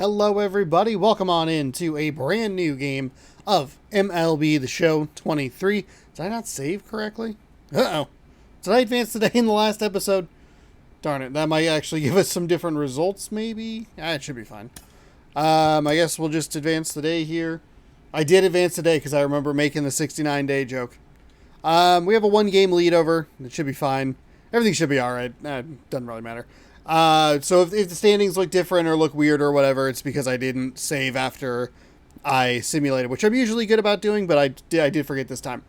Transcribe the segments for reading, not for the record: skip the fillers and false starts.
Hello everybody, welcome on in to a brand new game of MLB The Show 23. Did I not save correctly? Uh-oh. Did I advance today in the last episode? Darn it, that might actually give us some different results maybe? It should be fine. I guess we'll just advance today here. I did advance today because I remember making the 69-day joke. We have a one-game lead over. It should be fine. Everything should be alright. Doesn't really matter. So if the standings look different or look weird or whatever, it's because I didn't save after I simulated, which I'm usually good about doing, but I did forget this time.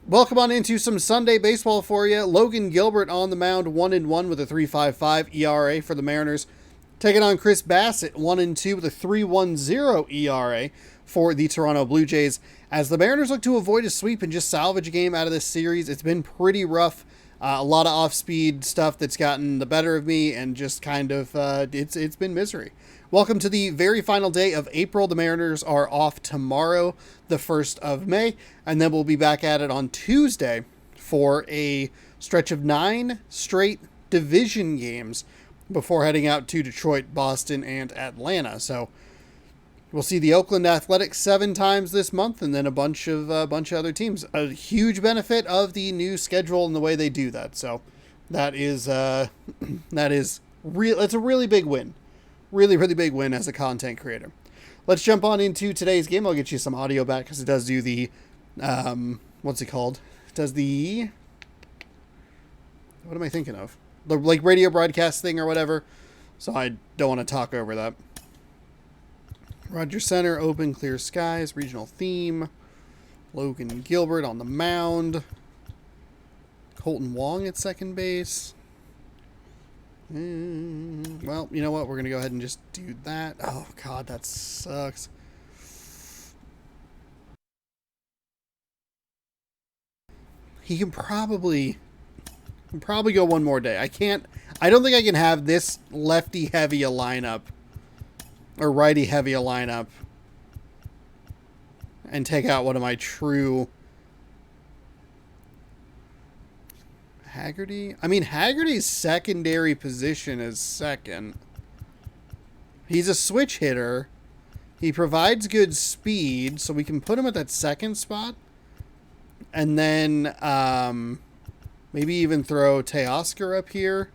Welcome on into some Sunday baseball for you. Logan Gilbert on the mound, 1-1 with a 3.55 ERA for the Mariners. Taking on Chris Bassett, 1-2 with a 3.10 ERA for the Toronto Blue Jays. As the Mariners look to avoid a sweep and just salvage a game out of this series, it's been pretty rough. A lot of off-speed stuff that's gotten the better of me, and just kind of, it's been misery. Welcome to the very final day of April. The Mariners are off tomorrow, the 1st of May, and then we'll be back at it on Tuesday for a stretch of 9 straight division games before heading out to Detroit, Boston, and Atlanta. So we'll see the Oakland Athletics 7 times this month, and then a bunch of other teams. A huge benefit of the new schedule and the way they do that. So that is real. It's a really big win, really big win as a content creator. Let's jump on into today's game. I'll get you some audio back because it does do the what's it called? It does the, what am I thinking of? The like radio broadcast thing or whatever. So I don't want to talk over that. Roger Center, open, clear skies, regional theme. Logan Gilbert on the mound. Colton Wong at second base. Well, you know what? We're going to go ahead and just do that. Oh, God, that sucks. He can probably go one more day. I don't think I can have this lefty-heavy a lineup or righty-heavy a lineup and take out one of my true Haggerty. I mean, Haggerty's secondary position is second. He's a switch hitter. He provides good speed, so we can put him at that second spot. And then maybe even throw Teoscar up here.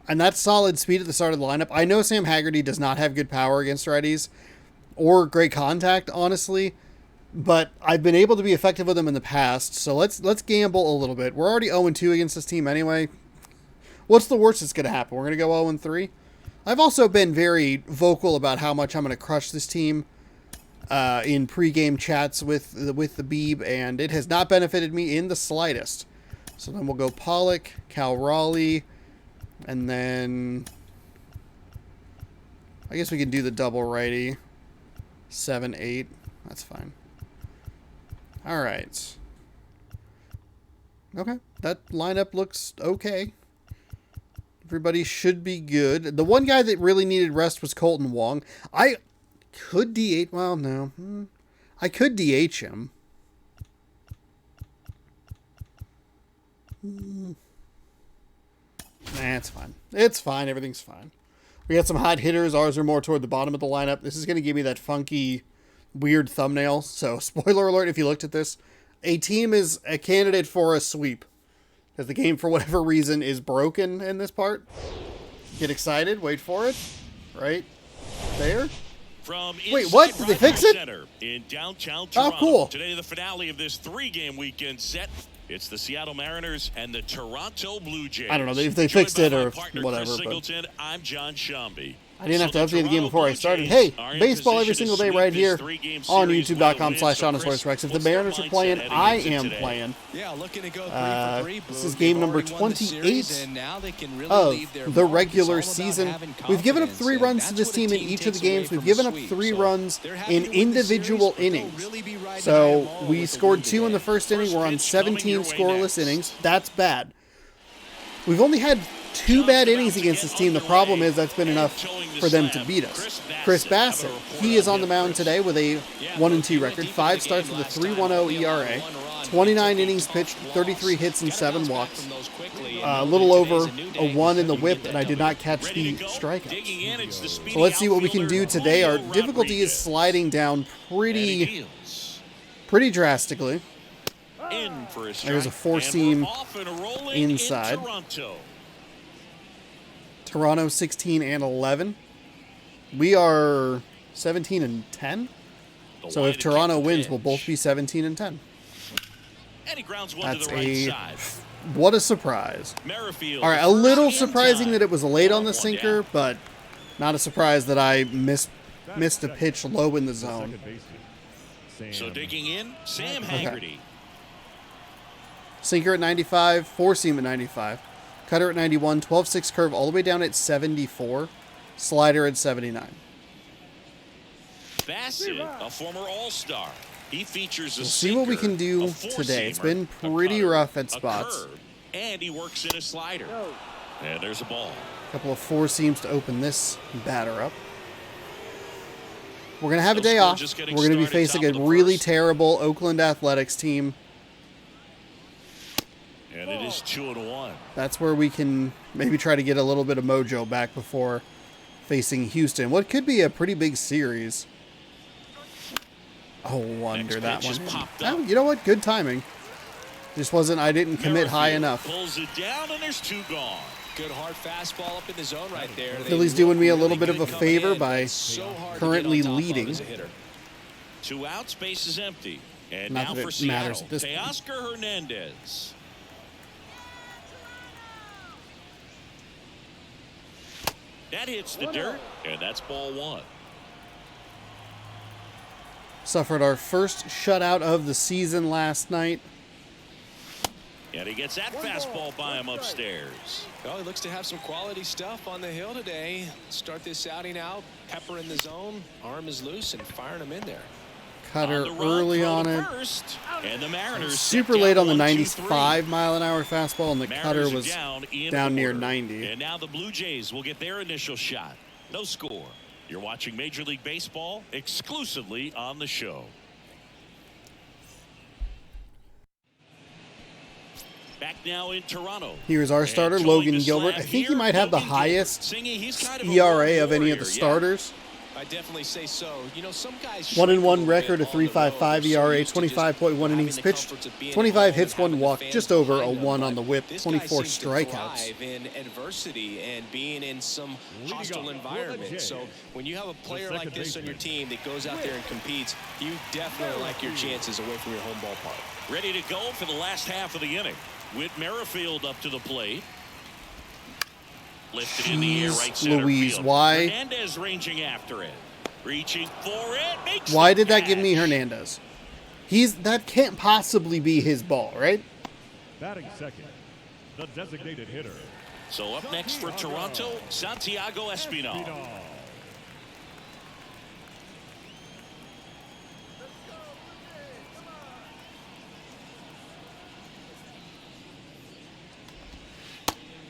And that's solid speed at the start of the lineup. I know Sam Haggerty does not have good power against righties or great contact, honestly, but I've been able to be effective with him in the past. So let's gamble a little bit. We're already 0-2 against this team anyway. What's the worst that's going to happen? We're going to go 0-3. I've also been very vocal about how much I'm going to crush this team in pregame chats with the Beeb, and it has not benefited me in the slightest. So then we'll go Pollock, Cal Raleigh. And then I guess we can do the double righty. 7-8. That's fine. All right. Okay. That lineup looks okay. Everybody should be good. The one guy that really needed rest was Colton Wong. I could DH. Well, no. I could DH him. Nah, it's fine. It's fine. Everything's fine. We got some hot hitters. Ours are more toward the bottom of the lineup. This is going to give me that funky, weird thumbnail. So, spoiler alert if you looked at this. A team is a candidate for a sweep. Because the game, for whatever reason, is broken in this part. Get excited. Wait for it. Right there. Wait, what? Did they fix it? In downtown Toronto. Oh, cool. Today, the finale of this 3-game weekend set. It's the Seattle Mariners and the Toronto Blue Jays. I don't know if they fixed it or whatever. But I'm John Shambi. I didn't have to update the game before I started. Hey, baseball every single day right here on YouTube.com/HonestVoiceRex. If the Mariners are playing, I am playing. Yeah, looking to go 3 for 3. This is game number 28 of the regular season. We've given up 3 runs to this team in each of the games. We've given up 3 runs in individual innings. So we scored 2 in the first inning. We're on 17 scoreless innings. That's bad. We've only had 2 bad innings against this team. The problem is that's been enough for them to beat us. Chris Bassett, he is on the mound today with a 1-2 record. 5 starts with a 3.10 ERA. 29 innings pitched, 33 hits and 7 walks. A little over a 1 in the whip, and I did not catch the strikeouts. So let's see what we can do today. Our difficulty is sliding down pretty drastically. There's a 4-seam inside. Toronto 16 and 11. We are 17 and 10. So if Toronto wins, we'll both be 17 and 10. That's what a surprise. All right, a little surprising that it was late on the sinker, but not a surprise that I missed a pitch low in the zone. So digging in, Sam Haggerty. Sinker at 95, 4-seam at 95, cutter at 91, 12-6 curve all the way down at 74, slider at 79. Bassett, a former All-Star. He features a We'll see what we can do today. It's been pretty rough at spots. And he works in a slider. And there's a ball. A couple of 4-seams to open this batter up. We're going to have a day off. We're going to be facing a really terrible Oakland Athletics team. And it is 2-1. That's where we can maybe try to get a little bit of mojo back before facing Houston. What could be a pretty big series. Oh, wonder that one. Oh, you know what? Good timing. Just wasn't, I didn't commit high enough. Pulls it down and there's 2 gone. Good hard fastball up in the zone right there. Philly's doing me a little bit of a favor by currently leading. 2 outs, base is empty. And Not now that for it Seattle, matters at this point. Teoscar Hernandez. That hits the dirt, and that's ball 1. Suffered our first shutout of the season last night. And he gets that fastball by him upstairs. Well, he looks to have some quality stuff on the hill today. Start this outing out, pepper in the zone, arm is loose, and firing him in there. Cutter early on it. And the Mariners super late on the 95-mile-an-hour fastball, and the cutter was down near 90. And now the Blue Jays will get their initial shot. No score. You're watching Major League Baseball exclusively on the show. Back now in Toronto. Here's our starter, Logan Gilbert. I think he might have the highest ERA of any of the starters. I definitely say so. You know, some guys 1-1 record, a 3.55 ERA, 25.1 innings pitched, 25 hits, 1 walk, just over a 1 on the whip, 24 strikeouts. In adversity and being in some hostile environment. So when you have a player like this on your team that goes out there and competes, you definitely like your chances away from your home ballpark. Ready to go for the last half of the inning. Whit Merrifield up to the plate. Lifted in the air, right center Louise, field. why? Hernandez ranging after it. Reaching for it. Makes Why the did that give catch. me Hernandez? That can't possibly be his ball, right? Batting second, the designated hitter. So up next for Toronto, Santiago Espinal.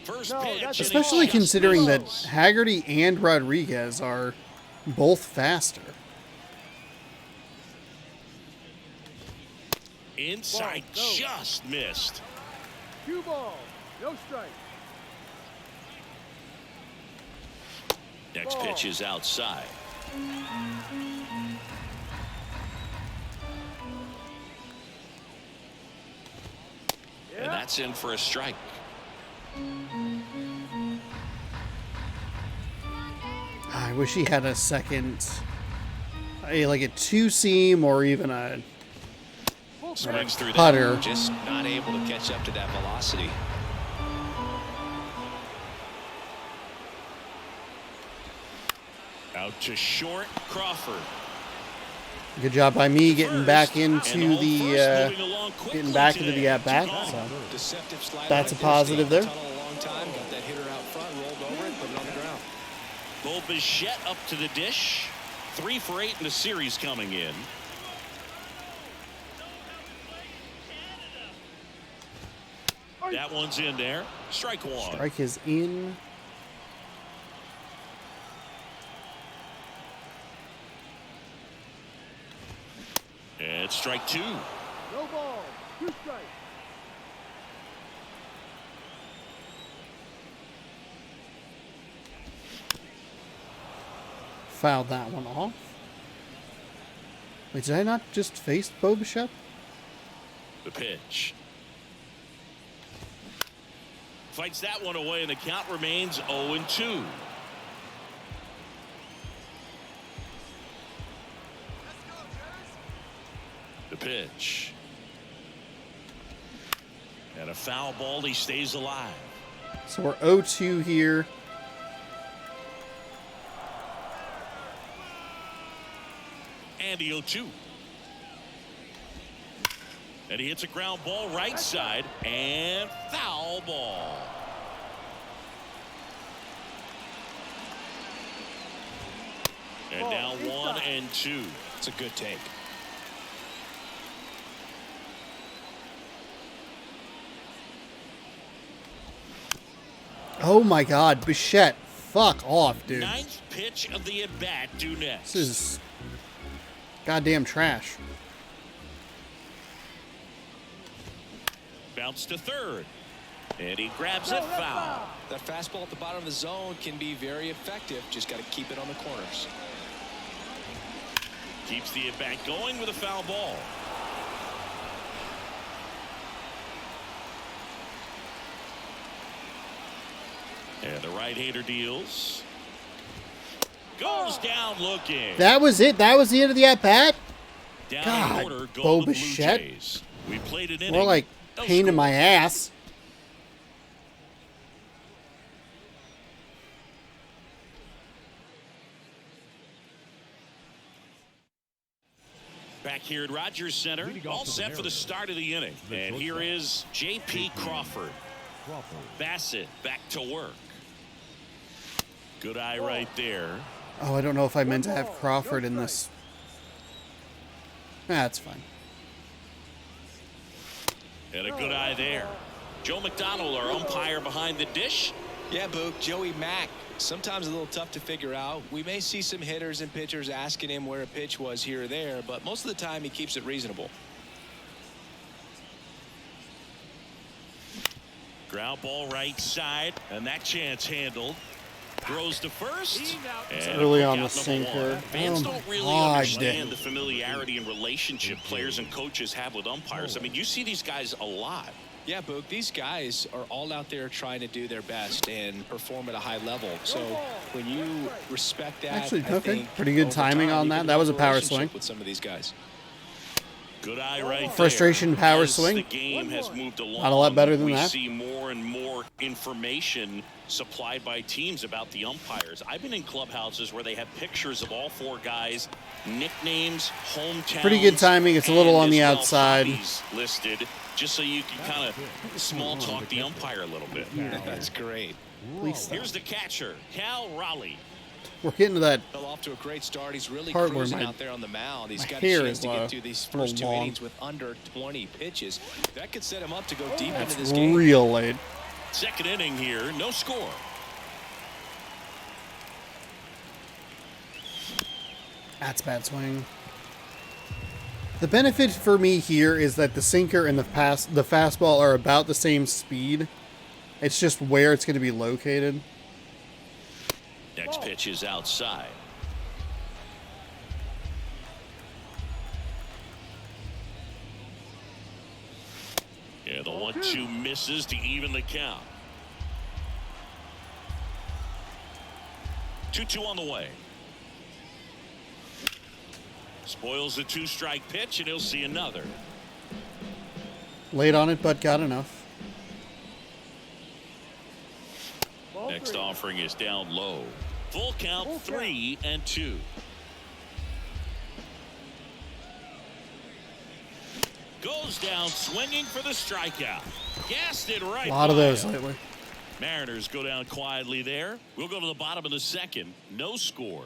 First pitch, Especially considering that Haggerty and Rodriguez are both faster. inside, just missed. 2 balls, no strike. Next pitch is outside. And that's in for a strike. I wish he had a second, like a 2-seam or even a Swings through putter. that. Just not able to catch up to that velocity. Out to short, Crawford. Good job by me getting back into And the moving along quickly getting back into the today. at bat. Gone. So Deceptive slider that's a right there, positive stayed in there. the tunnel a long time, got that hitter out front, rolled over it, put it on the ground. Bo Bichette up to the dish. 3 for 8 in the series coming in. That one's in there. Strike 1. strike is in. And strike 2. No ball. 2 fouled that one off. Wait, did I not just face Bo Bichette? The pitch. Fights that one away, and the count remains 0-2. The pitch. And a foul ball, he stays alive. So we're 0-2 here. And the 0-2. And he hits a ground ball right side, and foul ball. And now 1-2. It's a good take. Oh my God, Bichette. Fuck off, dude. Ninth pitch of the at-bat due next. This is goddamn trash. Bounce to third. And he grabs it, foul. That fastball at the bottom of the zone can be very effective. Just got to keep it on the corners. Keeps the at-bat going with a foul ball. And the right-hander deals. Goes down looking. That was it? That was the end of the at-bat? Down God, order, Bo go with Blue Bichette. Jays. We played an inning. More like No pain in score. my ass. Back here at Rogers Center, Leading off all to the set for the Mariners, start of the inning. the And here shortstop, is J.P. Crawford. Crawford. Bassett back to work. Good eye right there. Oh, I don't know if I meant to have Crawford in this. That's fine. And a good eye there. Joe McDonald, our umpire behind the dish. Yeah, Boog, Joey Mack. Sometimes a little tough to figure out. We may see some hitters and pitchers asking him where a pitch was here or there, but most of the time he keeps it reasonable. Ground ball right side, and that chance handled. Throws to first. And early a on the quick out number sinker. one. Fans Oh don't my really God, understand dude. the familiarity and relationship players and coaches have with umpires. I mean, you see these guys a lot. Yeah, Boog, these guys are all out there trying to do their best and perform at a high level. So when you respect that, Actually, I okay. think Pretty good over timing time, on you that. can That was a build power relationship swing. with some of these guys. Good eye right Frustration there. power As swing. The game has moved along. Not a lot better than we that. see more and more information supplied by teams about the umpires. I've been in clubhouses where they have pictures of all four guys, nicknames, hometowns. Pretty good timing. It's a little and on the as well outside. hobbies listed, just so you can kind of small talk the umpire a little bit. That's great. Here's the catcher, Cal Raleigh. We're getting to that. Well, off to a great start. He's really Part where cruising my- out there on the mound. He's my got a hair chance is, to get through these a little first two long. innings with under 20 pitches. That could set him up to go deep That's into this game. real late. Second inning here, no score. That's bad swing. The benefit for me here is that the sinker and the fastball are about the same speed. It's just where it's going to be located. Next pitch is outside. Yeah, the 1-2 misses to even the count. 2-2 on the way. Spoils the two-strike pitch, and he'll see another. Late on it, but got enough. Next offering is down low. Full count, 3-2. Goes down swinging for the strikeout. Gassed it right. A lot of by those him. lately. Mariners go down quietly there. We'll go to the bottom of the second. No score.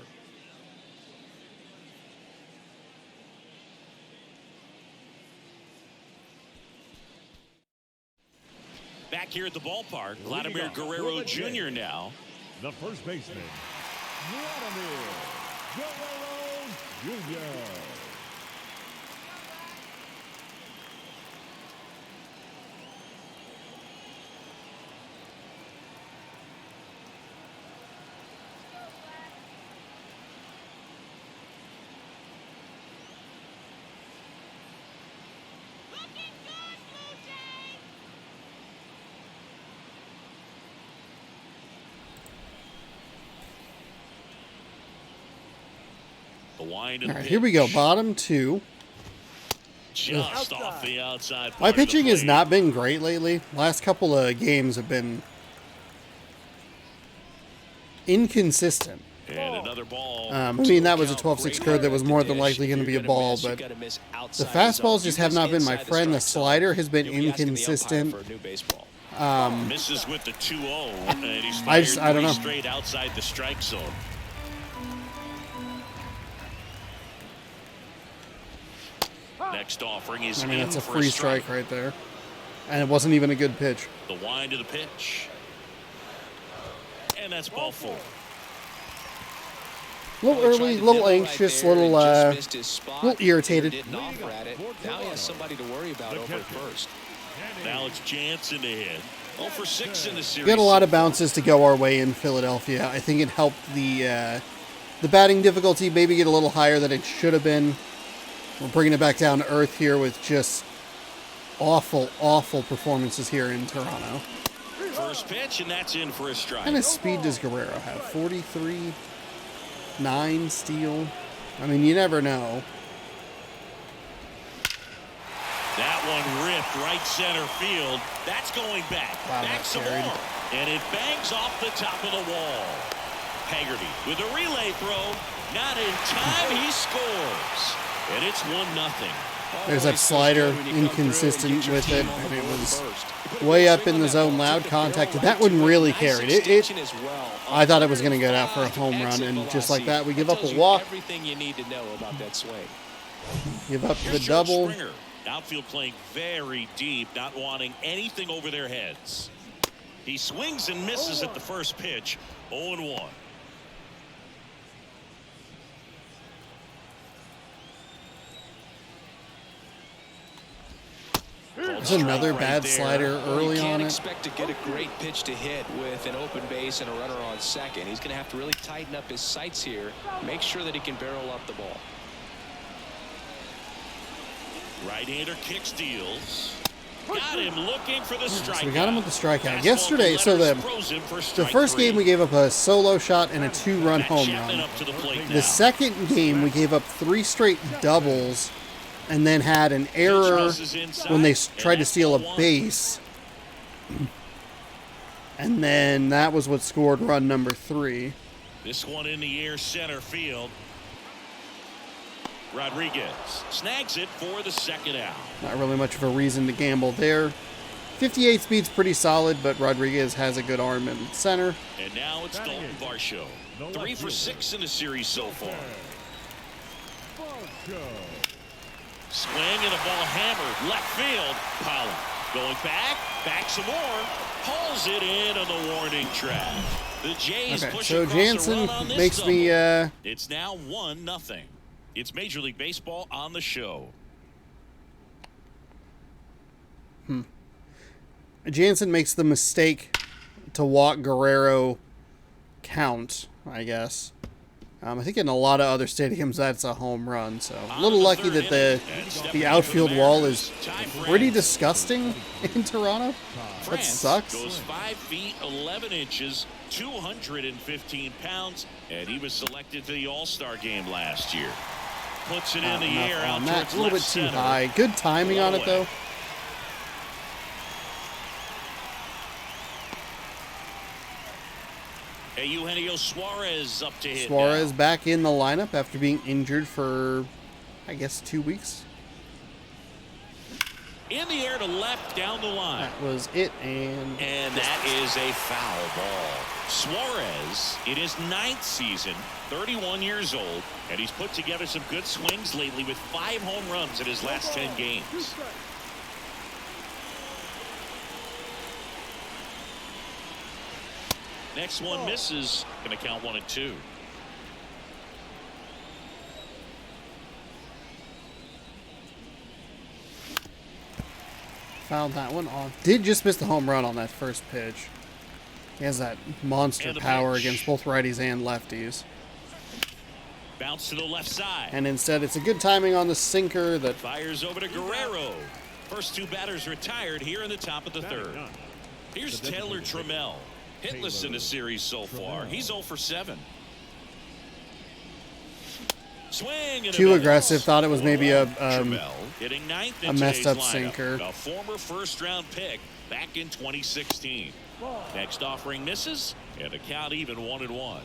Back here at the ballpark, Vladimir Guerrero Jr. now. The first baseman, Vladimir Guerrero Jr. The wind of All the right, here we go. pitch. Bottom 2. Just off the outside. My part of the pitching has plate. not been great lately. Last couple of games have been inconsistent. And another ball. I mean, that was a 12-6 curve that was more than likely going to be a ball, but the fastballs just have not been my friend. The slider has been inconsistent. Misses with the 2-0, and he's I don't know. straight outside the strike zone. Next offering is I mean, in that's a for free strike right there. And it wasn't even a good pitch. The wind of the pitch. And that's ball 4. A little early, a little anxious, a little irritated. Now he has somebody to worry about over at first. Now it's Jansen to hit. 0 for 6 in the series. We had a lot of bounces to go our way in Philadelphia. I think it helped the batting difficulty maybe get a little higher than it should have been. We're bringing it back down to earth here with just awful, awful performances here in Toronto. First pitch, and that's in for a strike. What kind of speed does Guerrero have? 43, 9 steal. I mean, you never know. That one ripped right center field. That's going back. Wow, Back that some carried. more. And it bangs off the top of the wall. Haggerty with a relay throw. Not in time. He scores. And it's 1-0. There's that slider, inconsistent with it. And it was way up in the zone, loud contact. And that one really carried. I thought it was going to get out for a home run. And just like that, we give up a walk. Everything you need to know about that swing. Give up the Here's George double. Springer. Outfield playing very deep, not wanting anything over their heads. He swings and misses at the first pitch. 0-1. There's another bad slider early You on can't it. expect to get a great pitch to hit with an open base and a runner on second. He's going to have to really tighten up his sights here. Make sure that he can barrel up the ball. Right-hander kick steals. Got him looking for the strikeout. So we got him with the strikeout. Fastball Yesterday, so letters throws him for the strike first 3. game we gave up a solo shot and a 2-run Matt home Chapman run. up to the plate The now. second game we gave up 3 straight doubles and then had an error when they tried to steal a base. And then that was what scored run number 3. This one in the air center field. Rodriguez snags it for the second out. Not really much of a reason to gamble there. 58 speed's pretty solid, but Rodriguez has a good arm in center. And now it's Dalton Varsho. 3 for 6 in the series so far. Swing and a ball hammered left field. Pollock going back some more. Pulls it in on the warning track. The Jays Okay, push so across Jansen a run on this makes double. me It's now 1-0. It's Major League Baseball on the show. Jansen makes the mistake to walk Guerrero count, I guess. I think in a lot of other stadiums that's a home run, so a little lucky that the outfield wall is pretty disgusting in Toronto. That France sucks. goes 5 feet 11 inches, 215 pounds, and he was selected to the All-Star game last year. Puts it in the air out on that, towards a little bit left too center. high. Good timing on it though. Hey, Eugenio Suarez up to hit Suarez now. back in the lineup after being injured for, I guess, 2 weeks. In the air to left down the line. That was it, and that is a foul ball. Suarez, in his 9th season, 31 years old, and he's put together some good swings lately with 5 home runs in his last 10 games. Next one misses. Going to count 1 and 2. fouled that one off. Did just miss the home run on that first pitch. He has that monster And the power pitch. against both righties and lefties. Bounce to the left side. And instead, it's a good timing on the sinker that Fires over to Guerrero. First 2 batters retired here in the top of the 3rd. Here's Taylor Trammell. Hitless in the series so far. He's 0 for 7. Swing and Too miss. aggressive. Thought it was maybe Trammell hitting ninth in messed up today's lineup, sinker. a former first-round pick back in 2016. Next offering misses, and the count even 1-1.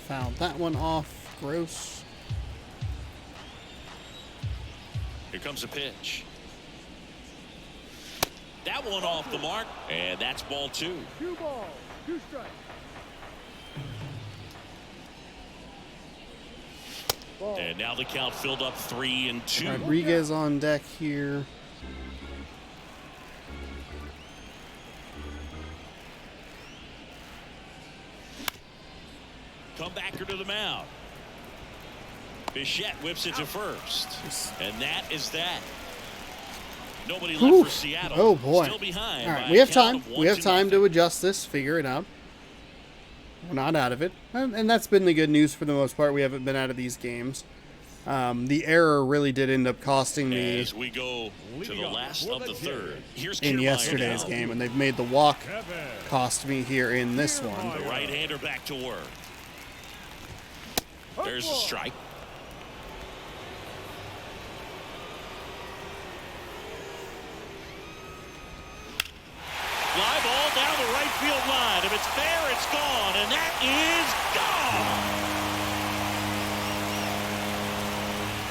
Fouled that one off. Gross. Here comes a pitch. That one off the mark, and that's ball 2. 2 balls, 2 strikes. Ball. And now the count filled up 3-2. Rodriguez on deck here. Comebacker to the mound. Bichette whips it to first. And that is that. Nobody left Ooh. for Seattle. Oh boy. Still behind. All right, by we have a count time. of We have 1-0. time to adjust this, figure it out. We're not out of it. And that's been the good news for the most part. We haven't been out of these games. The error really did end up costing me As we go to the last of the third. Here's in Kiermaier yesterday's now. game, and they've made the walk cost me here in this one. The right-hander back to work. There's a strike. Fly ball down the right field line. If it's fair, it's gone, and that is gone.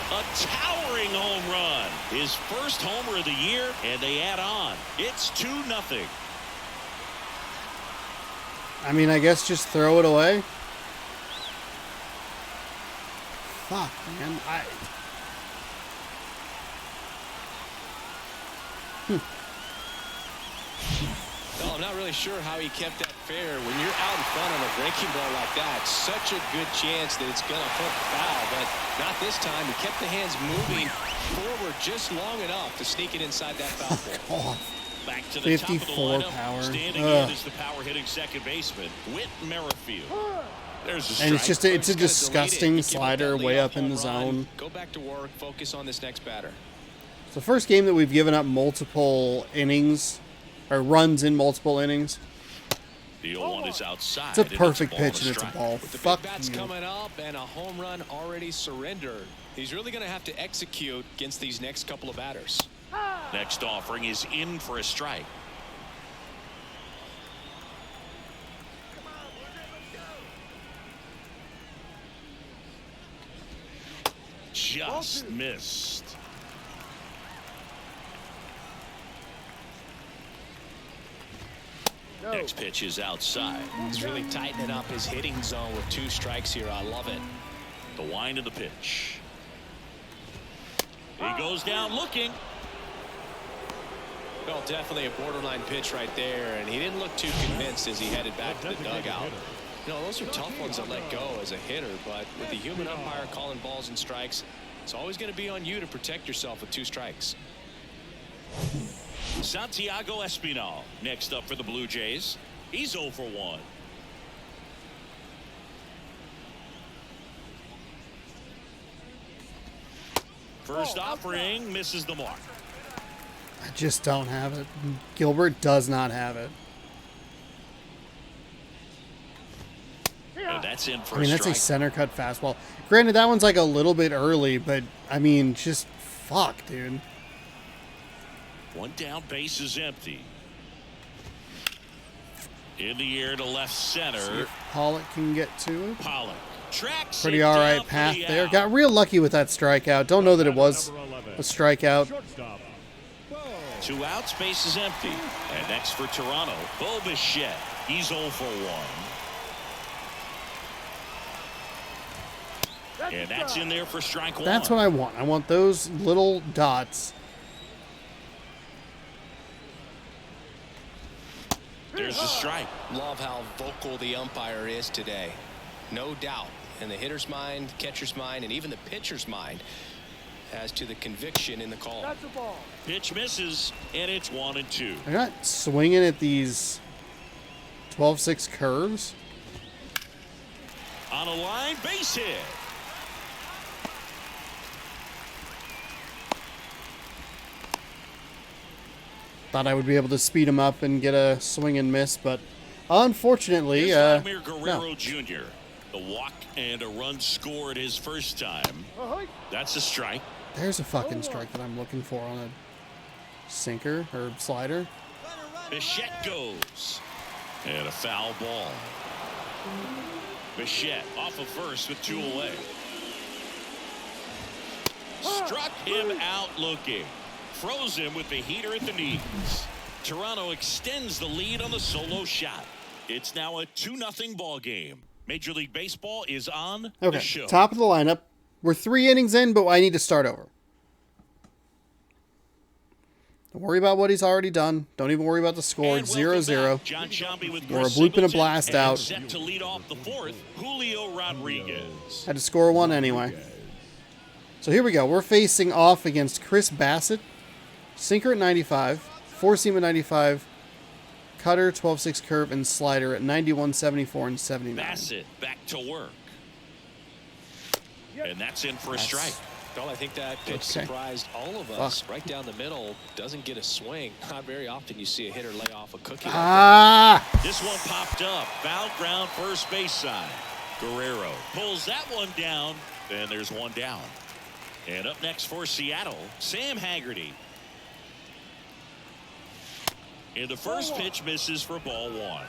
A towering home run. His first homer of the year, and they add on. It's 2-0. I mean, I guess just throw it away. Fuck, man. Well, I'm not really sure how he kept that fair. When you're out in front on a breaking ball like that, such a good chance that it's going to hook foul, but not this time. He kept the hands moving forward just long enough to sneak it inside that foul pole. Oh, Back to the top of the 54 lineup. power. Standing in is the power-hitting second baseman, Whit Merrifield. There's a strike. and it's just it's a Just gotta delete it. disgusting You give slider up that way leadoff up in the home run, zone. Go back to work. Focus on this next batter. It's the first game that we've given up multiple innings, or runs in multiple innings. The 0-1 is outside. It's a perfect and pitch and it's a strike. ball. With the Fuck big bats you. coming up and a home run already surrendered, he's really going to have to execute against these next couple of batters. Next offering is in for a strike. Just missed. No. Next pitch is outside. He's really tightening up his hitting zone with 2 strikes here. I love it. The wind of the pitch. He goes down looking. Well, definitely a borderline pitch right there, and he didn't look too convinced as he headed back to the dugout. You know, those are tough ones to let go as a hitter, but with the human umpire calling balls and strikes, it's always going to be on you to protect yourself with 2 strikes. Santiago Espinal next up for the Blue Jays. He's 0 for 1. First offering misses the mark. I just don't have it. Gilbert does not have it. And that's in for I mean, a that's strike. a center cut fastball. Granted, that one's like a little bit early, but I mean, just fuck, dude. One down, base is empty. In the air to left See center. if Pollock can get to it. Pollock tracks Pretty it all down right for path the there. out. Got real lucky with that strikeout. Don't know that it was a strikeout. Shortstop. Two outs, base is empty. And next for Toronto, Bo Bichette. He's 0 for 1. And that's in there for strike 1. That's what I want. I want those little dots. There's a strike. Love how vocal the umpire is today. No doubt in the hitter's mind, catcher's mind, and even the pitcher's mind as to the conviction in the call. That's a ball. Pitch misses, and it's 1-2. They're not swinging at these 12-6 curves. On a line, base hit. Thought I would be able to speed him up and get a swing and miss, but Unfortunately, Vladimir Guerrero no. Jr. The walk and a run scored his first time. That's a strike. There's a fucking strike that I'm looking for on a sinker or slider. Bichette goes. And a foul ball. Bichette off of first with 2 away. Struck him out looking. Froze him with the heater at the knees. Toronto extends the lead on the solo shot. It's now a 2-0 ball game. Major League Baseball is on the show. Top of the lineup. We're 3 innings in, but I need to start over. Don't worry about what he's already done. Don't even worry about the score. 0-0. John Sciambi with We're a bloop and a blast out. Set to lead off the 4th, Julio Rodriguez. Had to score 1 anyway. So here we go. We're facing off against Chris Bassett. Sinker at 95. 4-seam at 95. Cutter, 12-6 curve, and slider at 91, 74, and 79. Bassett back to work. And that's in for a strike. Well, I think that pitch surprised all of us. Right down the middle, doesn't get a swing. Not very often you see a hitter lay off a cookie. This one popped up. Foul ground, first base side. Guerrero pulls that one down. Then there's one down. And up next for Seattle, Sam Haggerty. And the first pitch misses for ball 1.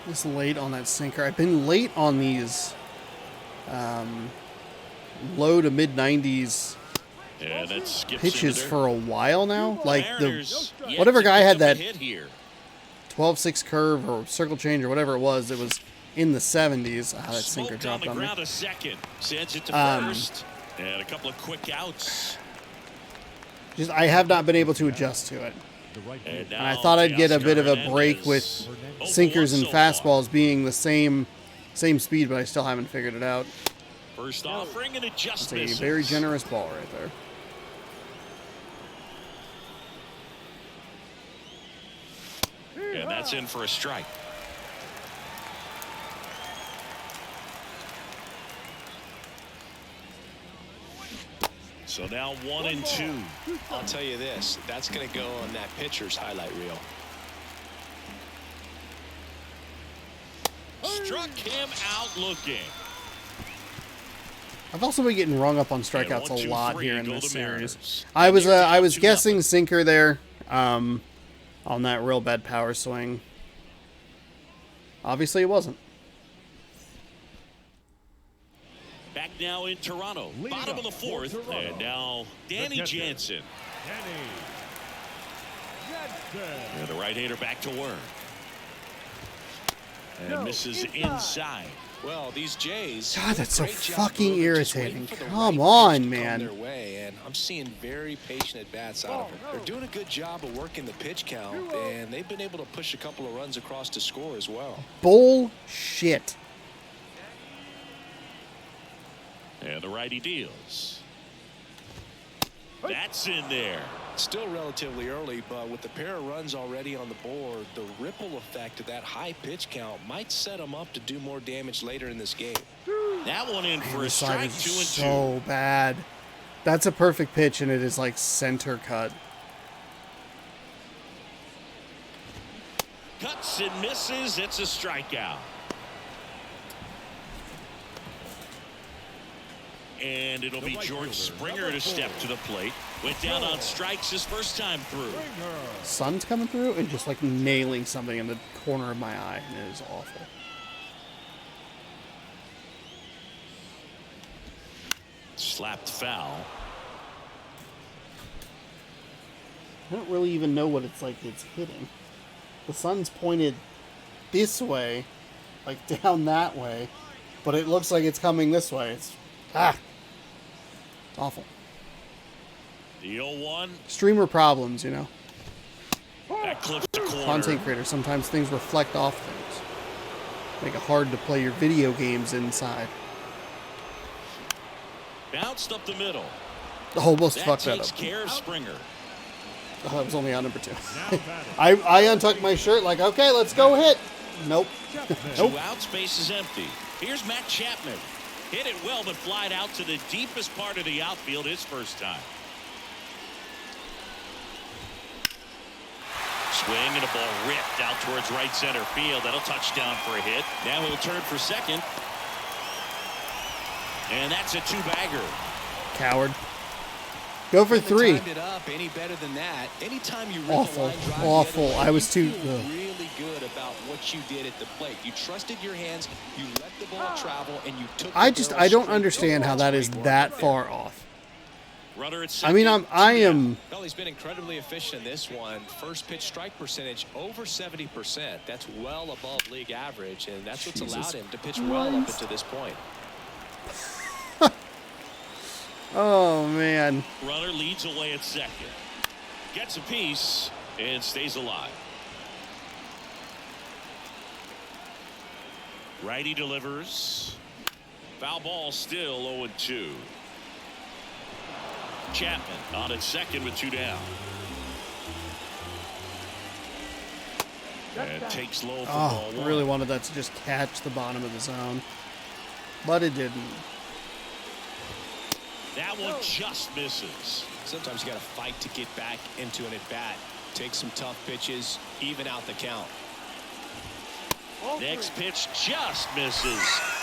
Just late on that sinker. I've been late on these low to mid 90s pitches for a while now. Like whatever guy had that 12-6 curve or circle change or whatever it was in the 70s. That sinker dropped on me. Sends it to first. And a couple of quick outs. I have not been able to adjust to it. And I thought I'd get a bit of a break with sinkers and fastballs being the same speed, but I still haven't figured it out. First offering and it just It's a very generous ball right there. And that's in for a strike. So now 1-2. I'll tell you this, that's going to go on that pitcher's highlight reel. Struck him out looking. I've also been getting rung up on strikeouts a lot here in this series. I was guessing sinker there on that real bad power swing. Obviously it wasn't. Back now in Toronto, bottom of the 4th, and now Danny Jansen. And the right-hander back to work. And misses inside. Well, these Jays. God, that's so fucking irritating. Come on, man. Their way, and I'm seeing very patient at bats out of them. They're doing a good job of working the pitch count, and they've been able to push a couple of runs across to score as well. Bullshit. And the righty deals. That's in there. Still relatively early, but with the pair of runs already on the board, the ripple effect of that high pitch count might set them up to do more damage later in this game. That one in for a strike, 2-2. So bad. That's a perfect pitch, and it is like center cut. Cuts and misses. It's a strikeout. And it'll be George Springer to step to the plate. Went down on strikes his first time through. Sun's coming through and just like nailing something in the corner of my eye, and it is awful. Slapped foul. I don't really even know what it's like it's hitting. The sun's pointed this way, like down that way, but it looks like it's coming this way. It's awful. The 0-1. Streamer problems, you know. That clips the corner. Content creator, sometimes things reflect off things. Make it hard to play your video games inside. Bounced up the middle. Almost fucked that takes up. care of Springer. Oh, that was only on number 2. I untucked my shirt like, okay, let's go hit. Nope. Nope. 2 outs, base is empty. Here's Matt Chapman. Hit it well, but flied out to the deepest part of the outfield his first time. Swing and a ball ripped out towards right center field. That'll touch down for a hit. Now he'll turn for second. And that's a two-bagger. Coward. Go for Haven't 3. timed it up any better than that. Anytime you rip Awful. a line drive the Awful. other way, I was you too- feel ugh. really good about what you did at the plate. You trusted your hands, you let the ball travel, and you took the I barrel don't straight. understand how that is That's that great far off. Runner at I mean, second, I two down. am. Well, he's been incredibly efficient in this one. First pitch strike percentage over 70%. That's well above league average, and that's what's Jesus allowed him to pitch well up until this point. Oh man. Runner leads away at second. Gets a piece and stays alive. Righty delivers. Foul ball, still 0-2. Chapman on at second with 2 down. And takes low for Oh, ball 1. really wanted that to just catch the bottom of the zone, but it didn't. That one just misses. Sometimes you got to fight to get back into an at-bat. Take some tough pitches, even out the count. Next pitch just misses.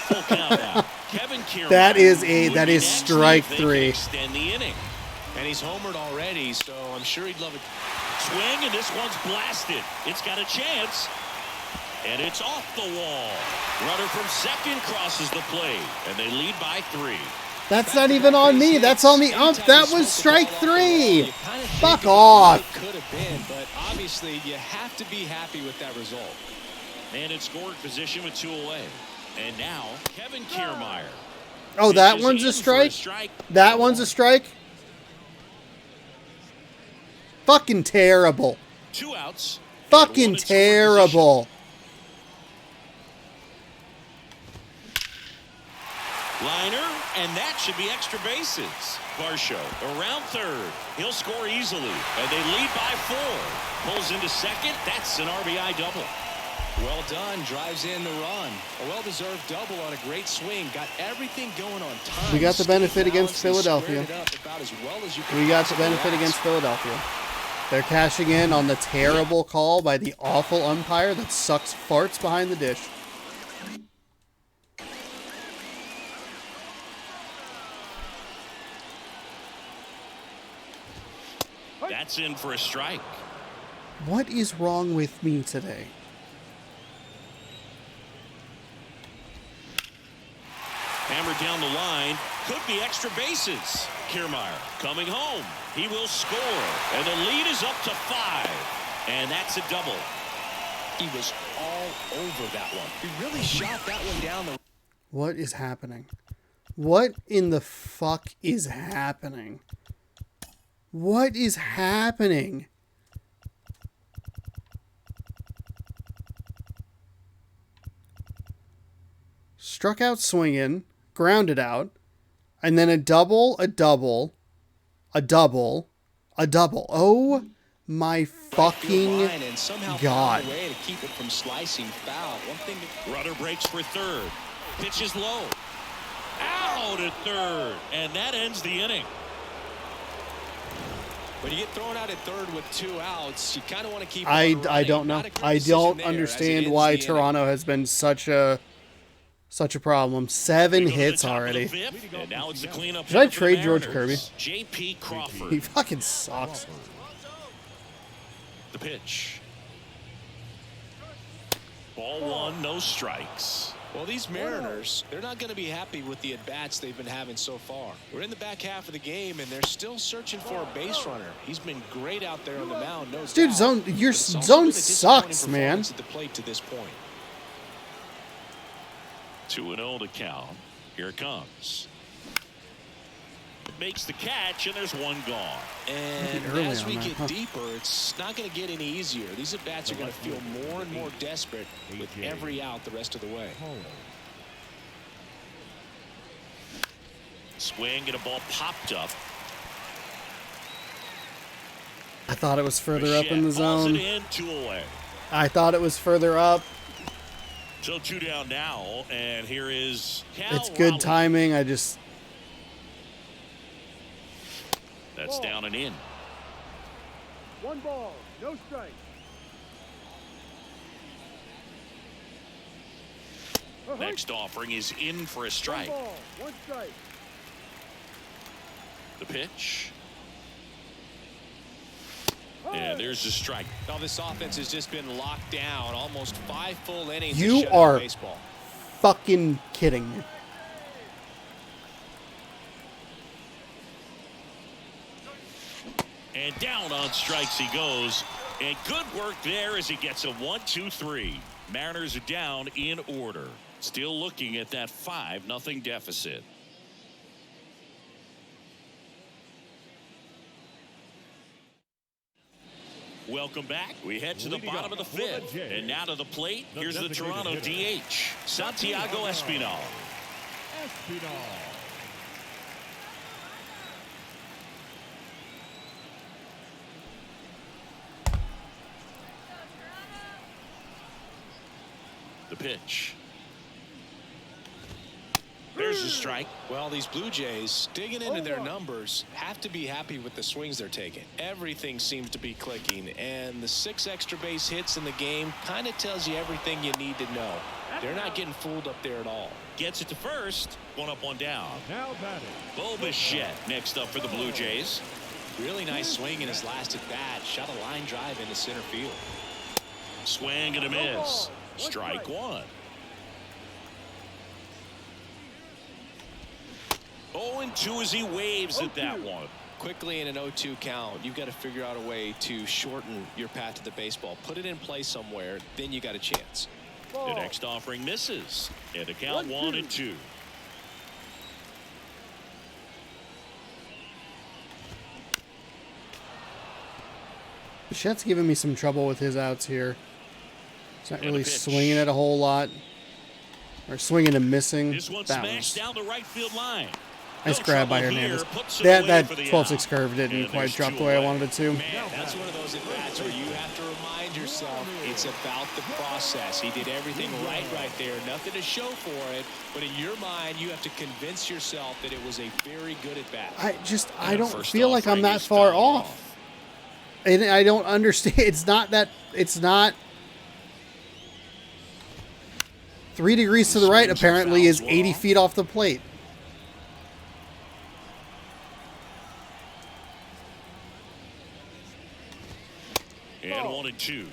Full count now. Kevin Kiermaier That is would be that is next strike if they can 3. Extend the inning. And he's homered already, so I'm sure he'd love it. Swing, and this one's blasted. It's got a chance. And it's off the wall. Runner from second crosses the plate, and they lead by 3. That's not even on me. That's on the ump. That was strike 3. Fuck off. It could have been, but obviously you have to be happy with that result. And in scoring position with 2 away. And now Kevin Kiermaier. Oh, that pitches one's in a for a strike? That one's a strike? Fucking terrible. 2 outs. Fucking And 1 in scoring terrible. position. Liner, and that should be extra bases. Varsho around third. He'll score easily, and they lead by 4. Pulls into second. That's an RBI double. Well done. Drives in the run. A well-deserved double on a great swing. Got everything going on time. We got the benefit Stayed against balanced and Philadelphia. squared it up about as well as you could We got the possibly benefit ask. against Philadelphia. They're cashing in on the terrible call by the awful umpire that sucks farts behind the dish. That's in for a strike. What is wrong with me today? Hammered down the line. Could be extra bases. Kiermaier coming home. He will score. And the lead is up to 5. And that's a double. He was all over that one. He really shot that one down the. What is happening? What in the fuck is happening? What is happening? Struck out swinging, grounded out, and then a double, a double, a double, a double. Oh my fucking line and somehow God. found a way to keep it from slicing foul. One thing to Runner breaks for third. Pitches low. Out at third. And that ends the inning. when you get thrown out at third with 2 outs, you kind of want to keep. I running. don't know. Not a great I decision don't there, as it understand ends why the inning. Toronto has been such a problem. 7 We go to the hits top of the already. 5th, and now it's the cleanup. Should I hitter for the trade George Mariners. J.P. Crawford. He fucking sucks. The pitch. Ball 1, no strikes. Well, these Mariners, they're not going to be happy with the at-bats they've been having so far. We're in the back half of the game, and they're still searching for a base runner. He's been great out there on the mound, no Dude, doubt. zone- your But it's also zone been a disappointing sucks, man. performance at the plate to this point. 2-0 to count. Here it comes. Makes the catch, and there's 1 gone. And early as on we that, get huh? deeper, it's not going to get any easier. These at-bats are going to feel more and more desperate with every out the rest of the way. Swing and a ball popped up. I thought it was further up in the Bichette hauls zone. it in, 2 away. I thought it was further up. So 2 down now, and here is Cal It's good Raleigh. timing. I just That's down and in. 1 ball, no strike. Next offering is in for a strike. 1 ball, 1 strike. The pitch. And there's the strike. Now this offense has just been locked down. Almost 5 full innings. You of shutout are baseball. fucking kidding me. And down on strikes he goes. And good work there as he gets a 1-2-3. Mariners are down in order. Still looking at that 5-0 deficit. Welcome back. We head to the bottom of the 5th. And now to the plate. Here's the Toronto DH, Santiago Espinal. The pitch. There's a strike. Well, these Blue Jays, digging into their numbers, have to be happy with the swings they're taking. Everything seems to be clicking, and the 6 extra base hits in the game kind of tells you everything you need to know. They're not getting fooled up there at all. Gets it to first. 1 up, 1 down. Now batting. Bo Bichette next up for the Blue Jays. Really nice swing in his last at bat. Shot a line drive into center field. Swing and a miss. Strike 1. 0-2 as he waves at that one. Quickly in an 0-2 count, you've got to figure out a way to shorten your path to the baseball. Put it in play somewhere, then you got a chance. The next offering misses. And the count 1-2. Bichette's giving me some trouble with his outs here. He's not And really a pitch. swinging it a whole lot. Or swinging and missing. This one That smashed was down the right field line. nice No grab by trouble Hernandez. here, puts it That away that for the 12-6 out. curve didn't And quite there's drop 2 the way I away. wanted it to. Man, that's one of those at-bats where you have to remind yourself it's about the process. He did everything right there. Nothing to show for it. But in your mind, you have to convince yourself that it was a very good at-bat. I don't First feel like I'm offering that is far fouled off. And I don't understand. It's not 3 degrees to the right, Swings and apparently, is fouls 80 off. feet off the plate. And 1-2.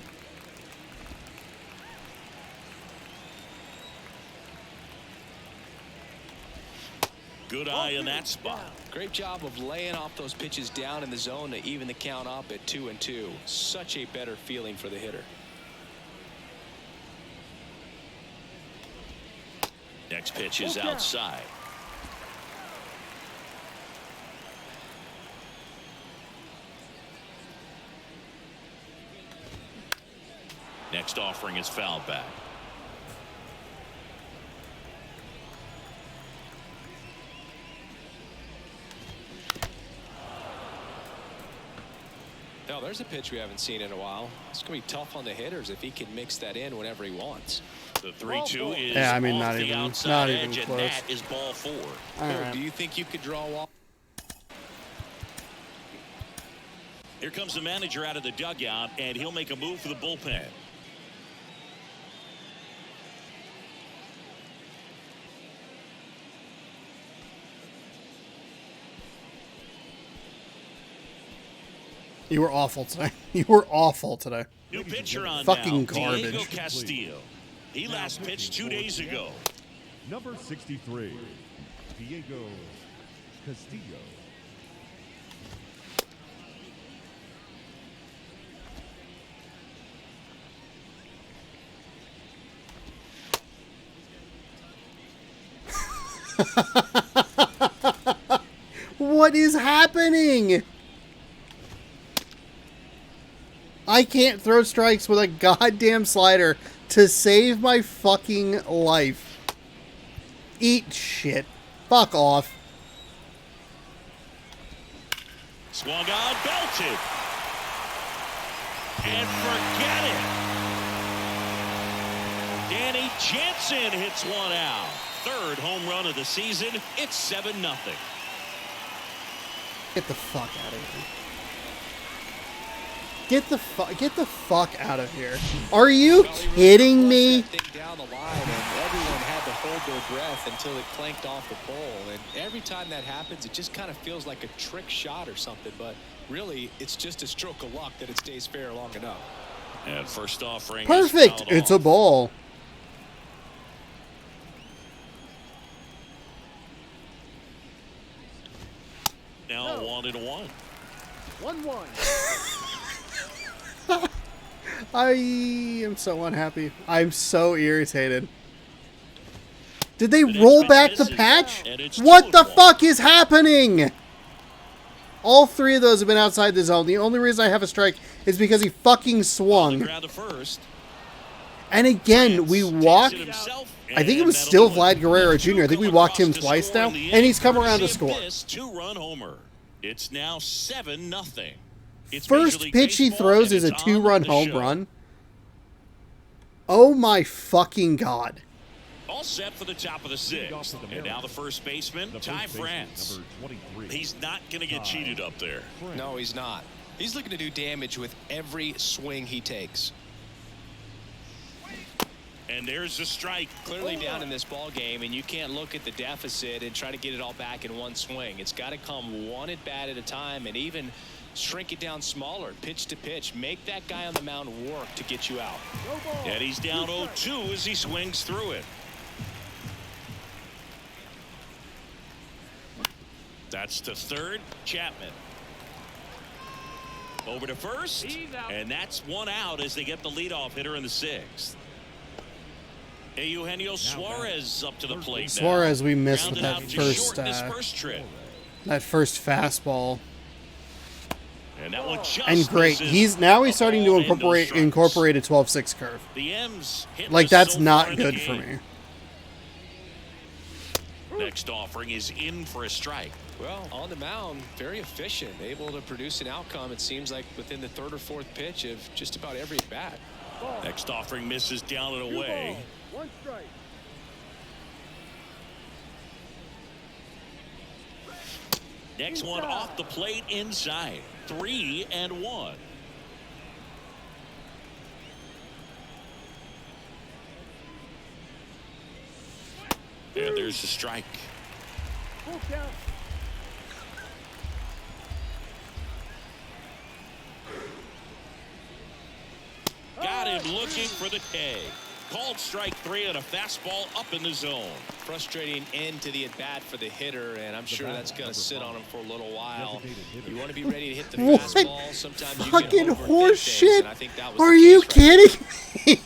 Good eye in that spot. Great job of laying off those pitches down in the zone to even the count up at 2-2. Such a better feeling for the hitter. Next pitch is outside. Next offering is fouled back. Now, there's a pitch we haven't seen in a while. It's going to be tough on the hitters if he can mix that in whenever he wants. The 3-2 is Yeah, I mean, off not the even- outside not edge, even and close. that is ball 4. All right. Do you think you could draw off? Here comes the manager out of the dugout, and he'll make a move for the bullpen. You were awful today. You were awful today. New pitcher on Fucking now, Diego garbage. Castillo. He last pitched 2 days ago. Number 63, Diego Castillo. What is happening? I can't throw strikes with a goddamn slider to save my fucking life. Eat shit. Fuck off. Swung on, belted. And forget it. Danny Jansen hits one out. 3rd home run of the season. It's 7-0. Get the fuck out of here. Get the fuck out of here. Are you kidding me? That thing down the line, and everyone had to hold their breath until it clanked off the pole. And every time that happens, it just kind of feels like a trick shot or something. But really, it's just a stroke of luck that it stays fair long enough. And first offering. Perfect. It's a ball. Now 1-1. 1-1. I am so unhappy. I'm so irritated. Did they roll back the patch? What the fuck is happening? All three of those have been outside the zone. The only reason I have a strike is because he fucking swung. And again, we walked. I think it was still Vlad Guerrero Jr. I think we walked him twice now, and he's come around to score. Two-run homer. It's now 7-0. First pitch he throws is a 2-run home run. Oh my fucking God. All set for the top of the sixth. And now the first baseman, Ty France. He's not going to get cheated up there. No, he's not. He's looking to do damage with every swing he takes. And there's the strike. Clearly down in this ball game, and you can't look at the deficit and try to get it all back in one swing. It's got to come one at bat at a time, and even shrink it down smaller, pitch to pitch. Make that guy on the mound work to get you out. And he's down 0-2 as he swings through it. That's to third, Chapman. Over to first, and that's one out as they get the leadoff hitter in the sixth. Eugenio Suarez up to the plate now. Suarez, we missed with Rounded that out to first, short this first trip. that first fastball. And that one just And great, misses. he's starting to A ball and no strikes. incorporate a 12-6 curve. The M's hitless Like that's so far not in the good for game. me. Next offering is in for a strike. Well, on the mound, very efficient, able to produce an outcome, it seems like, within the third or fourth pitch of just about every at bat. Next offering misses down and away. 1 strike. Next one off the plate inside. 3-1. And there's the strike. Full count. Got him looking for the K. Called strike 3 and a fastball up in the zone. Frustrating end to the at bat for the hitter, and I'm sure that's going to sit on him for a little while. You want to be ready to hit the What fastball. Sometimes you fucking can overthink horse things, shit? and I think that was Are the you case right kidding me?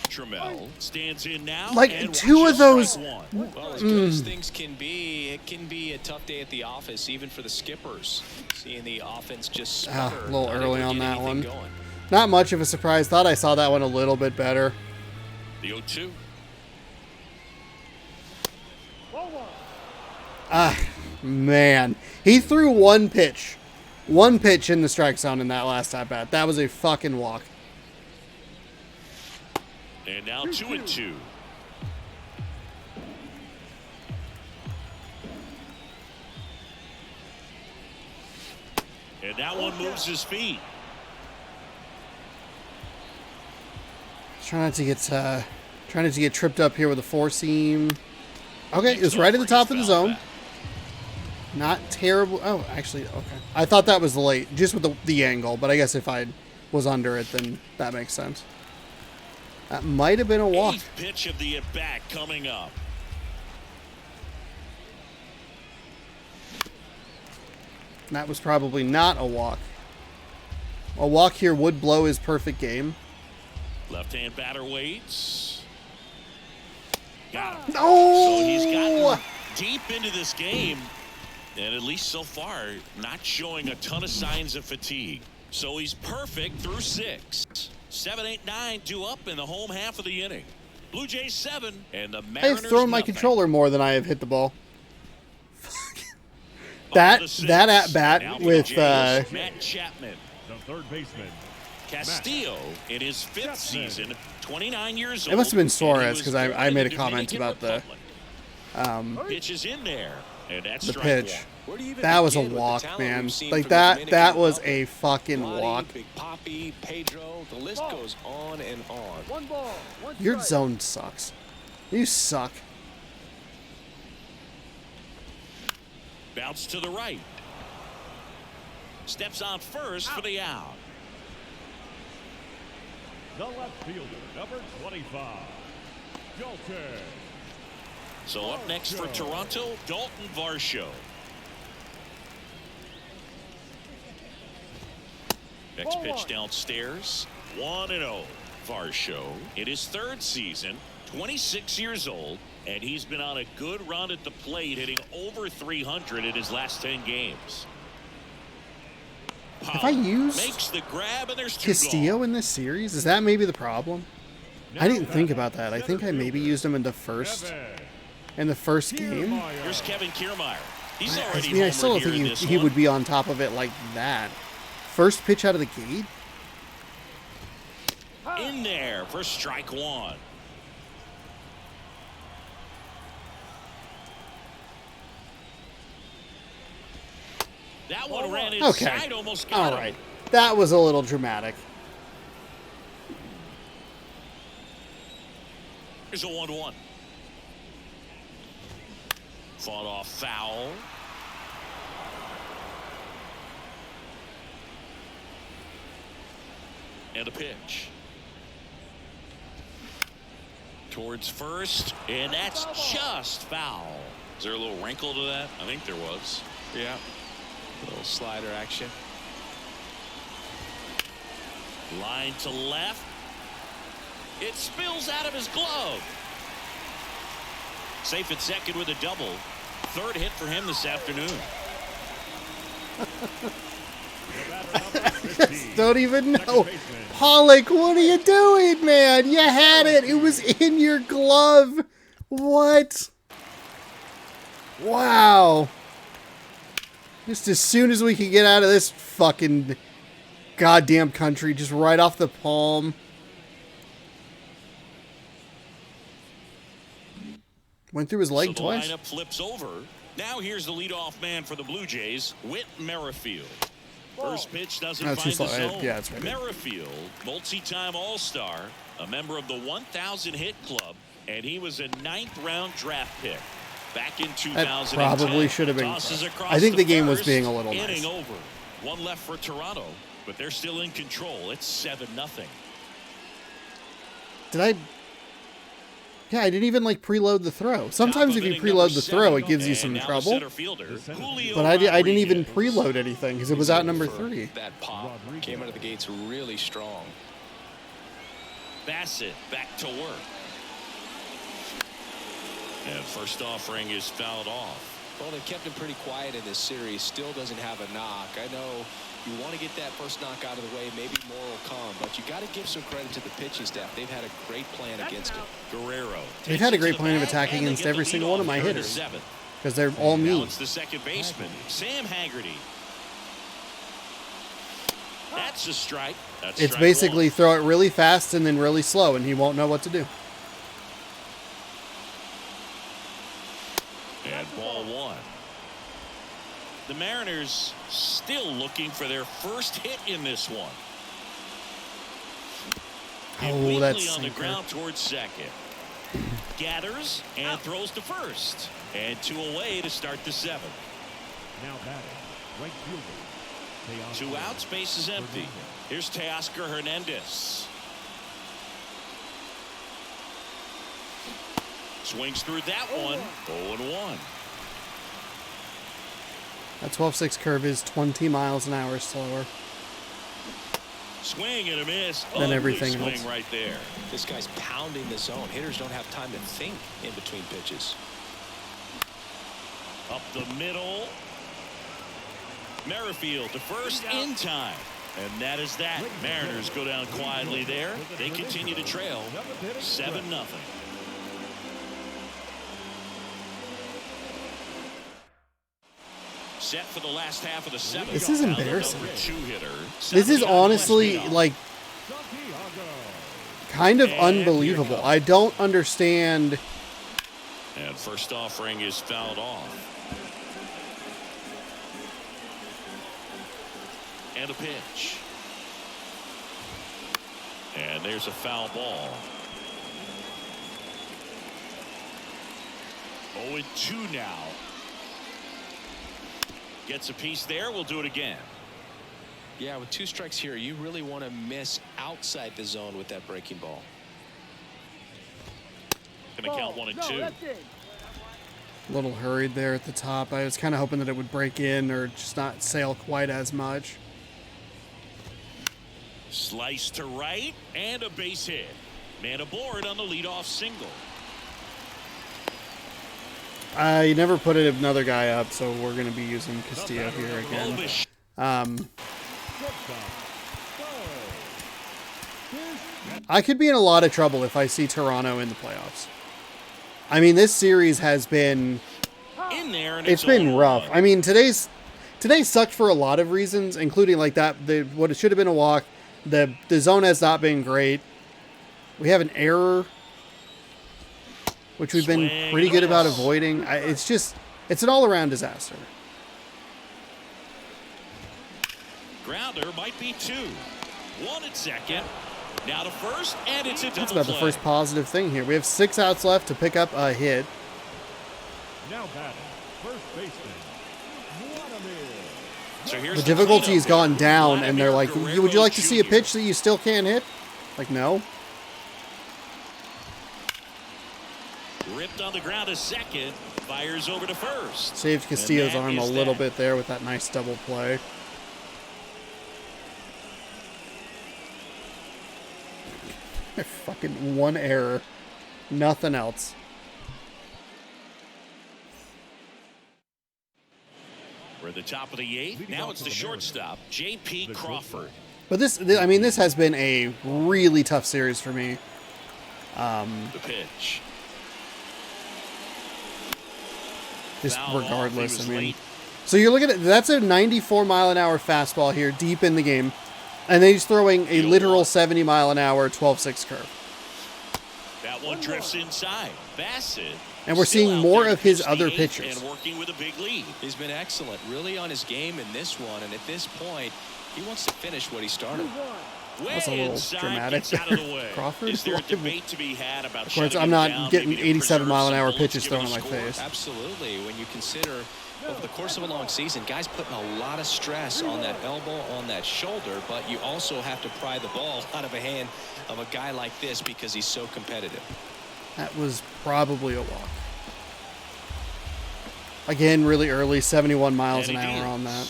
Trammell stands in now. Like, and two of watches those- strike 1. Well, as good as things can be, it can be a tough day at the office, even for the skippers. Seeing the offense just sputter, a little not early able to on get that anything one. going. Not much of a surprise. Thought I saw that one a little bit better. The 0-2. Ball 1. Ah, man. He threw one pitch. One pitch in the strike zone in that last at bat. That was a fucking walk. And now 2-2. And that one moves his feet. Trying not to get tripped up here with a four seam. Okay, it was right at the top of the zone. Not terrible. Oh, actually, okay. I thought that was late, just with the angle, but I guess if I was under it, then that makes sense. That might have been a walk. 8th pitch of the at-bat coming up. That was probably not a walk. A walk here would blow his perfect game. Left-hand batter waits. Got him. Oh! So he's gotten deep into this game, and at least so far, not showing a ton of signs of fatigue. So he's perfect through 6. 7, 8, 9 due up in the home half of the inning. Blue Jays 7 and the Mariners I've thrown my nothing. controller more than I have hit the ball. that at bat Now with Jays, Matt Chapman. The third baseman. Castillo in his 5th season, 29 years old. it must have been and he Suarez was because I born made in a comment Dominican about the Republic. Pitches in there, And that's The strike pitch. one. Where do you even That was a begin with the walk, talent man. we've seen Like from the that Dominican was Republic? a fucking Vlade, walk. Big Papi, Pedro, the list goes on and on. One ball, one Your strike. zone sucks. You suck. Bounce to the right. Steps on first for the out. The left fielder, number 25, Dalton. So up next for Toronto, Dalton Varsho. Next pitch downstairs. 1-0. Varsho in his third season, 26 years old, and he's been on a good run at the plate, hitting over 300 in his last 10 games. Have I used makes the grab, and there's two Castillo gone. in this series? Is that maybe the problem? I didn't think about that. I think I maybe used him in the first game. Here's Kevin Kiermaier. He's I already mean, I still don't homered here in think this he one. would be on top of it like that. First pitch out of the gate? In there for strike one. That one ran Okay. inside, almost got All him. right. That was a little dramatic. Here's a 1-1. Fought off foul. And a pitch. Towards first, and that's just foul. Is there a little wrinkle to that? I think there was. Yeah. A little slider action. Line to left. It spills out of his glove. Safe at second with a double. Third hit for him this afternoon. Don't even know. Pollock, what are you doing, man? You had it. It was in your glove. What? Wow. Just as soon as we can get out of this fucking goddamn country, just right off the palm. Went through his leg So the twice. lineup flips over. Now here's the leadoff man for the Blue Jays, Whit Merrifield. First pitch doesn't Oh, too find the slow. zone. Yeah, that's right. Merrifield, multi-time All-Star, a member of the 1,000 hit club, and he was a 9th-round draft pick back in 2010. That probably should have been Tosses crushed. across I think the game was first, being a little inning nice. over. One left for Toronto, but they're still in control. It's 7-0. Did I? Yeah, I didn't even like preload the throw. Sometimes if you preload the throw, it gives you some trouble. But I didn't even preload anything because it was out number 3. That pop came out of the gates really strong. Bassett back to work. And first offering is fouled off. Well, they kept him pretty quiet in this series. Still doesn't have a knock. I know you want to get that first knock out of the way. Maybe more will come. But you got to give some credit to the pitching staff. They've had a great plan against him. Guerrero. They've had a great plan of attacking against every single one of my hitters because they're all Now mean. it's the second baseman, Sam Haggerty. That's a strike. That's It's strike basically one. throw it really fast and then really slow, and he won't know what to do. And ball one. The Mariners still looking for their first hit in this one. Oh, that's on the sinker. ground towards second. Gathers and throws to first. And 2 away to start the 7th. Now batting, right fielder. 2 outs, base is empty. Here's Teoscar Hernandez. Swings through that one. 0-1. That 12-6 curve is 20 miles an hour slower. Swing and a miss. Than Ugly everything swing else. right there. This guy's pounding the zone. Hitters don't have time to think in between pitches. Up the middle. Merrifield to first in time. And that is that. Mariners go down quietly there. They continue to trail 7-0. Set for the last half of the 7th. This is Now the embarrassing. number 2 hitter. This is Santiago honestly, Espinal. like, kind of unbelievable. I don't understand. And first offering is fouled off. And a pitch. And there's a foul ball. 0-2 now. Gets a piece there. We'll do it again. Yeah, with 2 strikes here, you really want to miss outside the zone with that breaking ball. Gonna count 1 and 2. That's it. A little hurried there at the top. I was kind of hoping that it would break in or just not sail quite as much. Slice to right and a base hit. Man aboard on the leadoff single. You never put another guy up, so we're going to be using Castillo here again. I could be in a lot of trouble if I see Toronto in the playoffs. I mean, this series has been... In there and it's been rough. I mean, today sucked for a lot of reasons, including like that what it should have been a walk. The zone has not been great. We have an error, which we've been pretty good about avoiding. It's an all-around disaster. Grounder might be 2. 1 at second. Now to first, and it's a double That's about the play. first positive thing here. We have 6 outs left to pick up a hit. Now batting, first baseman, Vladimir. So here's The difficulty has cleanup. gone down, and they're Vladimir like, Guerrero would you like to see a Jr. pitch that you still can't hit? Like, no. Ripped on the ground to second. Fires over to first. Saved Castillo's And that arm a is little that. bit there with that nice double play. Fucking 1 error. Nothing else. We're at the top of the 8th. Now it's the shortstop, J.P. Crawford. But this has been a really tough series for me. The pitch. Just Foul off. regardless, He I was mean. late. So you're looking at, that's a 94-mile-an-hour fastball here, deep in the game. And then he's throwing a literal 70-mile-an-hour 12-6 curve. That one drifts inside. Bassett. And we're still seeing out more there of his to pitch other the 8th pitches. And working with a big lead. He's been excellent, really on his game in this one. And at this point, he wants to finish what he started. Way That's a little inside, dramatic. gets out of the way. Crawford? Is there a debate to be had about Of course, shutting I'm him not down, getting maybe to 87 preserve mile an some hour bullets, pitches given thrown the in my score? face. Absolutely. When you consider over the course of a long season, guys putting a lot of stress on that elbow, on that shoulder, but you also have to pry the ball out of a hand of a guy like this because he's so competitive. That was probably a walk. Again, really early, 71 miles an And he hour deals. on that.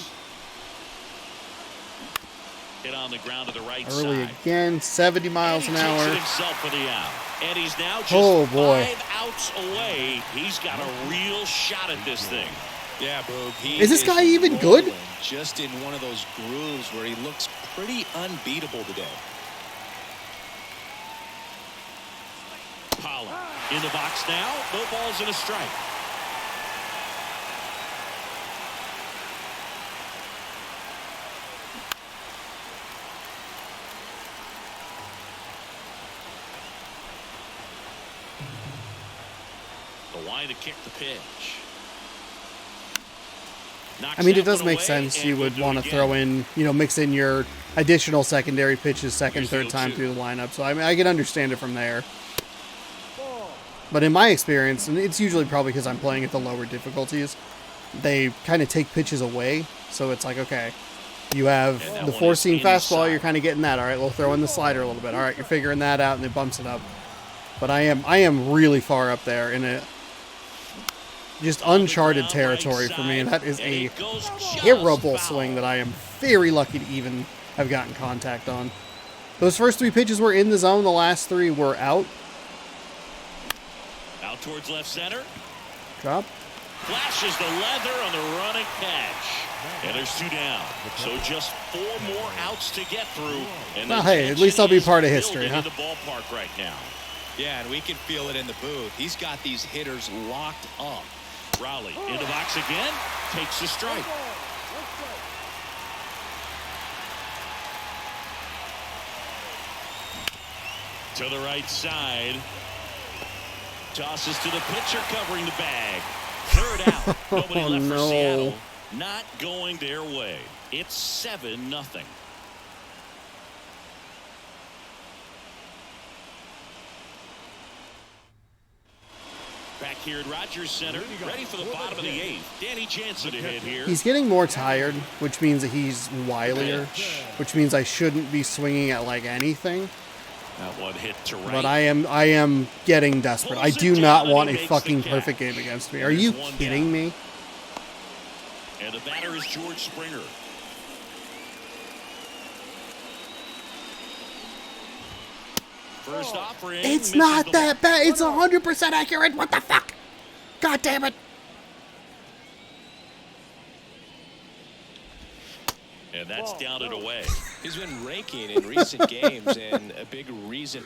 Hit on the ground to the right Early side. again, 70 miles an And he takes it hour. himself for the out. And he's now just Oh, boy. 5 outs away. He's got a real shot at this thing. Yeah, Boog. He Is this guy even good? rolling, just in one of those grooves where he looks pretty unbeatable today. Pollard in the box now. No balls and a strike. The line to kick the pitch. Knocks I mean, it that does one make away, sense. and You we'll would do it want to again. throw in, mix in your additional secondary pitches second, Here's the third time 0-2. through the lineup. So, I mean, I can understand it from there. But in my experience, and it's usually probably because I'm playing at the lower difficulties, they kind of take pitches away. So it's like, okay, you have And that the one four-seam is fastball, inside. you're kind of getting that. All right, we'll throw in the slider a little bit. All right, you're figuring that out, and it bumps it up. But I am really far up there in a just uncharted territory for me. That is a terrible swing that I am very lucky to even have gotten contact on. Those first 3 pitches were in the zone. The last 3 were out. Out towards left center. Drop. Flashes the leather on the running catch. And there's 2 down. So just 4 more outs to get through. And Well, the hey, at least I'll be tension part of is history, building huh? in the ballpark right now. Yeah, and we can feel it in the booth. He's got these hitters locked up. Rowley in the box again. Takes the strike. To the right side. Tosses to the pitcher covering the bag. Third out. Nobody Oh, left for no. Seattle. not going their way. It's 7-0. Back here at Rogers Center, ready for the bottom of the 8th. Danny Jansen to hit here. He's getting more tired, which means that he's wilier, which means I shouldn't be swinging at like anything. That one hit to right. But I am getting desperate. I do not want a fucking perfect game against me. Are you kidding me? And the batter is George Springer. First offering. It's not that bad. It's 100% accurate. What the fuck? God damn it. And that's down and away. He's been raking in recent games, and a big reason.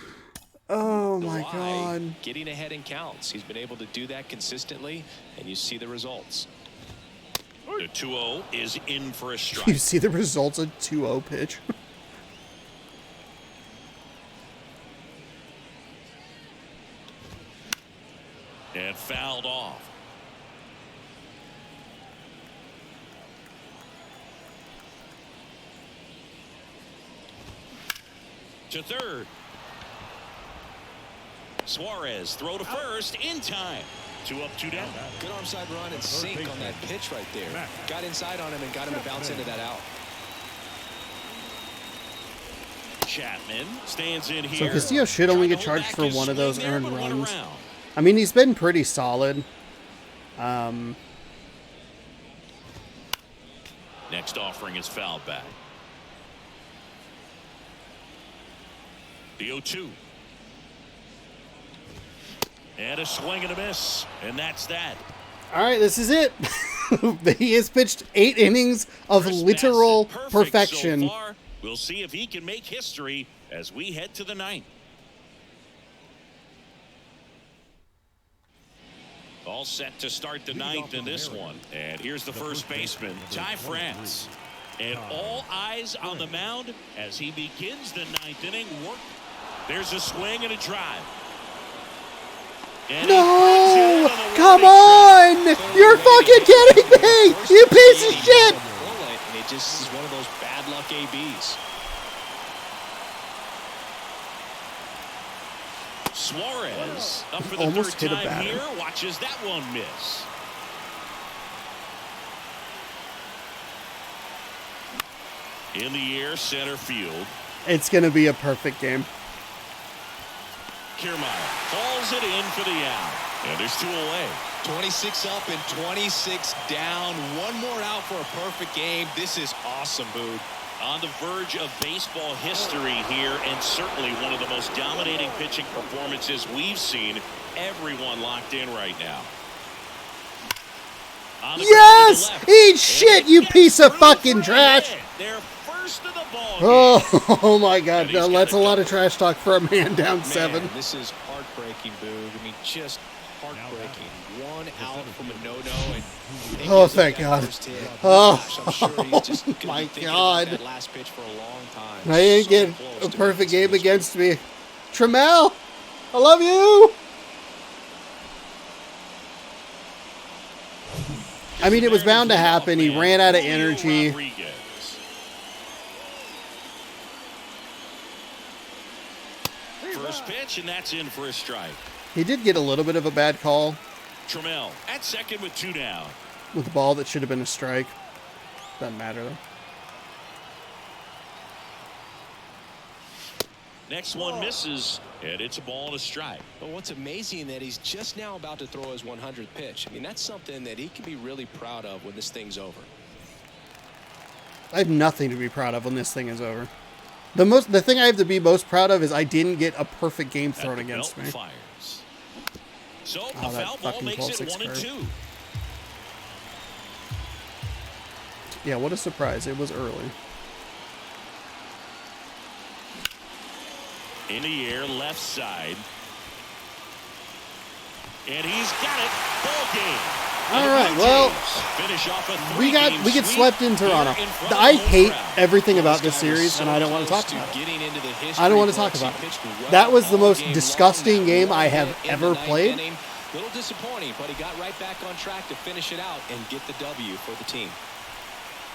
Oh my God. Getting ahead in counts. He's been able to do that consistently, and you see the results. The 2-0 is in for a strike. You see the results of 2-0 pitch. And fouled off. To third. Suarez throw to first in time. 2 up, 2 down. Good onside run and sink on that pitch right there. Got inside on him and got him to bounce into that out. Chapman stands in here. So Castillo should only get charged for one of those earned runs. I mean, he's been pretty solid. Next offering is fouled back. The 0-2. And a swing and a miss. And that's that. All right, this is it. He has pitched 8 innings of literal perfection. So far. We'll see if he can make history as we head to the 9th. All set to start the 9th in this one. And here's the first baseman, Ty France. And all eyes on the mound as he begins the 9th inning. There's a swing and a drive. And no! Come on! You're fucking kidding me! You piece of shit! And it just is one of those bad luck ABs. Suarez up for the Almost third hit a time batter. here. Watches that one miss. In the air, center field. It's going to be a perfect game. Kiermaier falls it in for the out. And there's 2 away. 26 up and 26 down. One more out for a perfect game. This is awesome, Boog. On the verge of baseball history here, and certainly one of the most dominating pitching performances we've seen. Everyone locked in right now. Yes! Eat shit, you piece of fucking trash! They're first of the ball game. Oh my God, no, that's a lot of trash talk for a man down 7. This is heartbreaking, Boog. I mean, just heartbreaking. One out from a no-no, and oh, thank God. Oh, I'm sure he's just my thinking God. about that last pitch for a long time. I didn't get a perfect game against me. Trammell, I love you! I mean, it was bound to happen. He ran out of energy. First pitch, and that's in for a strike. He did get a little bit of a bad call. Trammell at second with 2 down. With a ball that should have been a strike. Doesn't matter, though. Next one misses, and it's a ball and a strike. But what's amazing that he's just now about to throw his 100th pitch. I mean, that's something that he can be really proud of when this thing's over. I have nothing to be proud of when this thing is over. The thing I have to be most proud of is I didn't get a perfect game thrown against me. Fires. So Oh, the that foul ball fucking makes it 12-6 1-2. Yeah, what a surprise. It was early. In the air, left side. And he's got it. Ball game. All right, well, Finish off a we get swept in Toronto. I hate everything about this series, and I don't want to talk about it. I don't want to talk about it. That was the most disgusting game I have ever played. Little disappointing, but he got right back on track to finish it out and get the W for the team.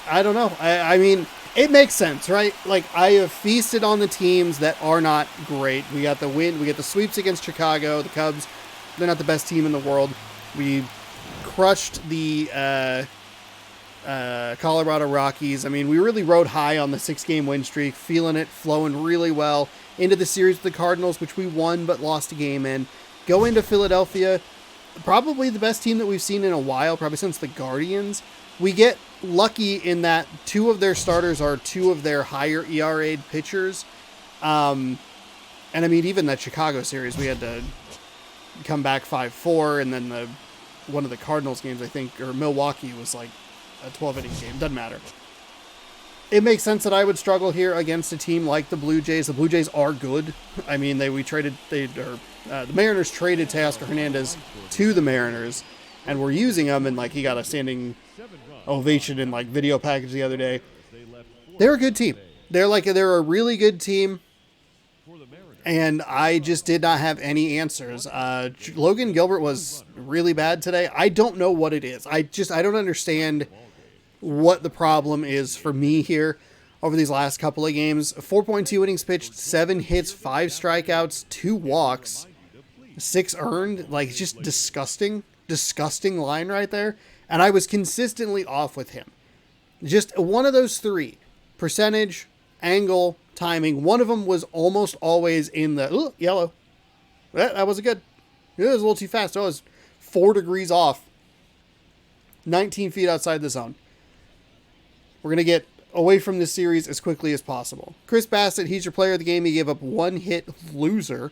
I don't know. I mean, it makes sense, right? Like, I have feasted on the teams that are not great. We got the win. We get the sweeps against Chicago. The Cubs, they're not the best team in the world. We crushed the Colorado Rockies. I mean, we really rode high on the 6-game win streak, feeling it, flowing really well into the series with the Cardinals, which we won but lost a game in. Go into Philadelphia, probably the best team that we've seen in a while, probably since the Guardians. We get lucky in that 2 of their starters are 2 of their higher ERA pitchers. And I mean, even that Chicago series, we had to come back 5-4, and then one of the Cardinals games, I think, or Milwaukee, was like a 12-inning game. Doesn't matter. It makes sense that I would struggle here against a team like the Blue Jays. The Blue Jays are good. I mean, the Mariners traded Teoscar Hernandez to the Mariners, and we're using him, and like he got a standing ovation in like video package the other day. They're a good team. They're a really good team, and I just did not have any answers. Logan Gilbert was really bad today. I don't know what it is. I don't understand what the problem is for me here over these last couple of games. 4.2 innings pitched, 7 hits, 5 strikeouts, 2 walks, 6 earned. Like, it's just disgusting line right there. And I was consistently off with him. Just one of those 3: percentage, angle, timing. One of them was almost always in the yellow. That wasn't good. It was a little too fast. I was 4 degrees off, 19 feet outside the zone. We're going to get away from this series as quickly as possible. Chris Bassett, he's your player of the game. He gave up 1 hit loser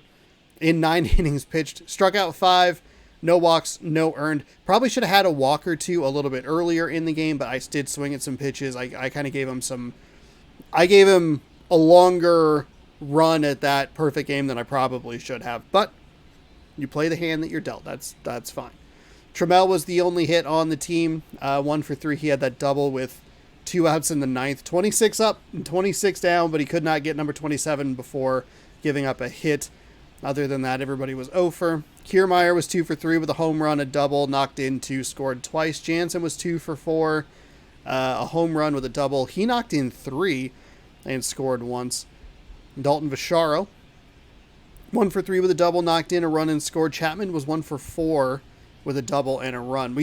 in 9 innings pitched. Struck out 5, no walks, no earned. Probably should have had a walk or 2 a little bit earlier in the game, but I did swing at some pitches. I kind of gave him I gave him a longer run at that perfect game than I probably should have. But you play the hand that you're dealt. That's fine. Trammell was the only hit on the team. 1 for 3. He had that double with 2 outs in the 9th. 26 up and 26 down, but he could not get number 27 before giving up a hit. Other than that, everybody was 0 for. Kiermaier was 2 for 3 with a home run, a double, knocked in 2, scored twice. Jansen was 2 for 4, a home run with a double. He knocked in 3 and scored once. Dalton Vaccaro, 1 for 3 with a double, knocked in a run and scored. Chapman was 1 for 4 with a double and a run.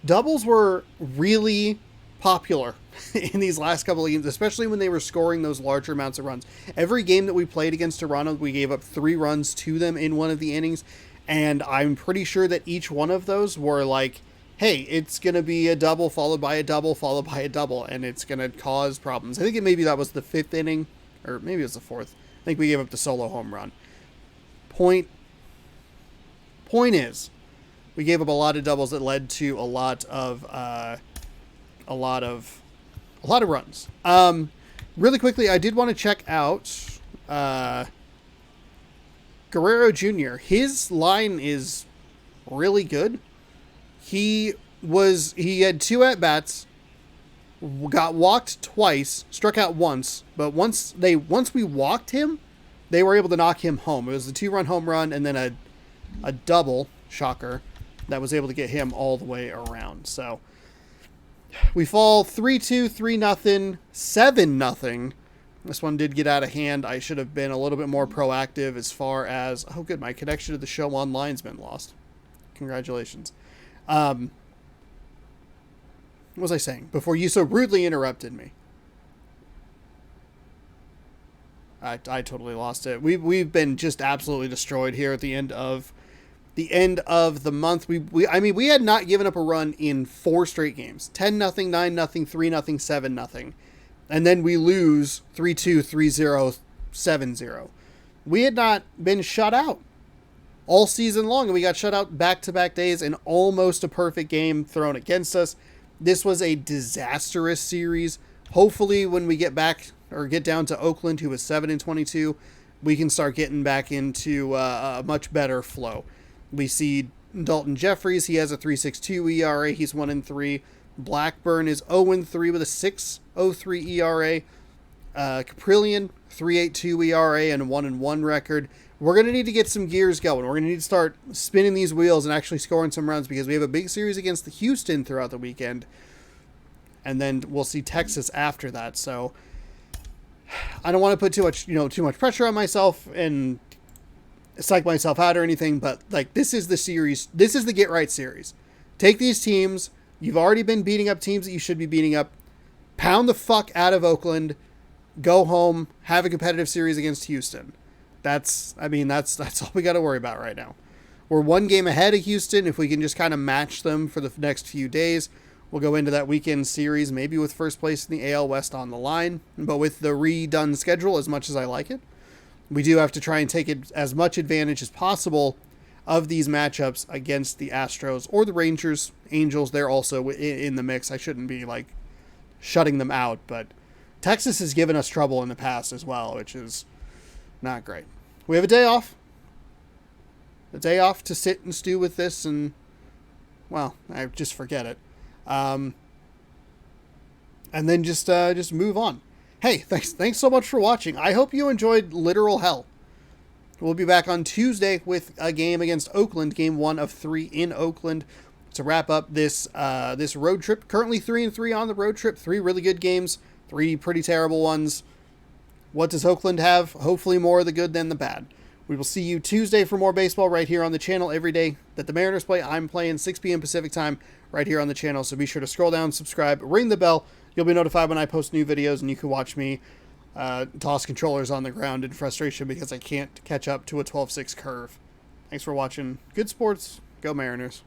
Doubles were really popular in these last couple of games, especially when they were scoring those larger amounts of runs. Every game that we played against Toronto, we gave up 3 runs to them in one of the innings, and I'm pretty sure that each one of those were like, hey, it's going to be a double followed by a double followed by a double, and it's going to cause problems. I think maybe that was the 5th inning, or maybe it was the 4th. I think we gave up the solo home run. Point is, we gave up a lot of doubles that led to a lot of runs. Really quickly, I did want to check out Guerrero Jr. His line is really good. He had 2 at-bats, got walked twice, struck out once, but once we walked him, they were able to knock him home. It was a 2-run home run and then a double, shocker, that was able to get him all the way around. So we fall 3-2, 3-0, 7-0. This one did get out of hand. I should have been a little bit more proactive as far as, oh good, my connection to the show online's been lost. Congratulations. What was I saying before you so rudely interrupted me? I totally lost it. We've been just absolutely destroyed here at the end of the month. We had not given up a run in 4 straight games. 10-0, 9-0, 3-0, 7-0. And then we lose 3-2, 3-0, 7-0. We had not been shut out all season long, and we got shut out back-to-back days and almost a perfect game thrown against us. This was a disastrous series. Hopefully when we get back or get down to Oakland, who was 7-22, we can start getting back into a much better flow. We see Dalton Jeffries. He has a 3.62 ERA. He's 1-3. Blackburn is 0-3 with a 6.03 ERA. Caprillion, 3.82 ERA and a 1-1 record. We're going to need to get some gears going. We're going to need to start spinning these wheels and actually scoring some runs because we have a big series against the Houston throughout the weekend. and then we'll see Texas after that. So I don't want to put too much pressure on myself and psych myself out or anything, but like, this is the series. This is the get right series. Take these teams. You've already been beating up teams that you should be beating up. Pound the fuck out of Oakland. Go home. Have a competitive series against Houston. That's all we got to worry about right now. We're one game ahead of Houston. If we can just kind of match them for the next few days, we'll go into that weekend series, maybe with first place in the AL West on the line. But with the redone schedule, as much as I like it, we do have to try and take as much advantage as possible of these matchups against the Astros or the Rangers. Angels, they're also in the mix. I shouldn't be like shutting them out, but Texas has given us trouble in the past as well, which is not great. We have a day off. A day off to sit and stew with this, and, well, I just forget it. And then just move on. Hey, thanks so much for watching. I hope you enjoyed literal hell. We'll be back on Tuesday with a game against Oakland, game 1 of 3 in Oakland, to wrap up this road trip. Currently 3-3 on the road trip. 3 really good games, 3 pretty terrible ones. What does Oakland have? Hopefully more of the good than the bad. We will see you Tuesday for more baseball right here on the channel every day that the Mariners play. I'm playing 6 p.m. Pacific time right here on the channel, so be sure to scroll down, subscribe, ring the bell. You'll be notified when I post new videos, and you can watch me toss controllers on the ground in frustration because I can't catch up to a 12-6 curve. Thanks for watching. Good sports. Go Mariners.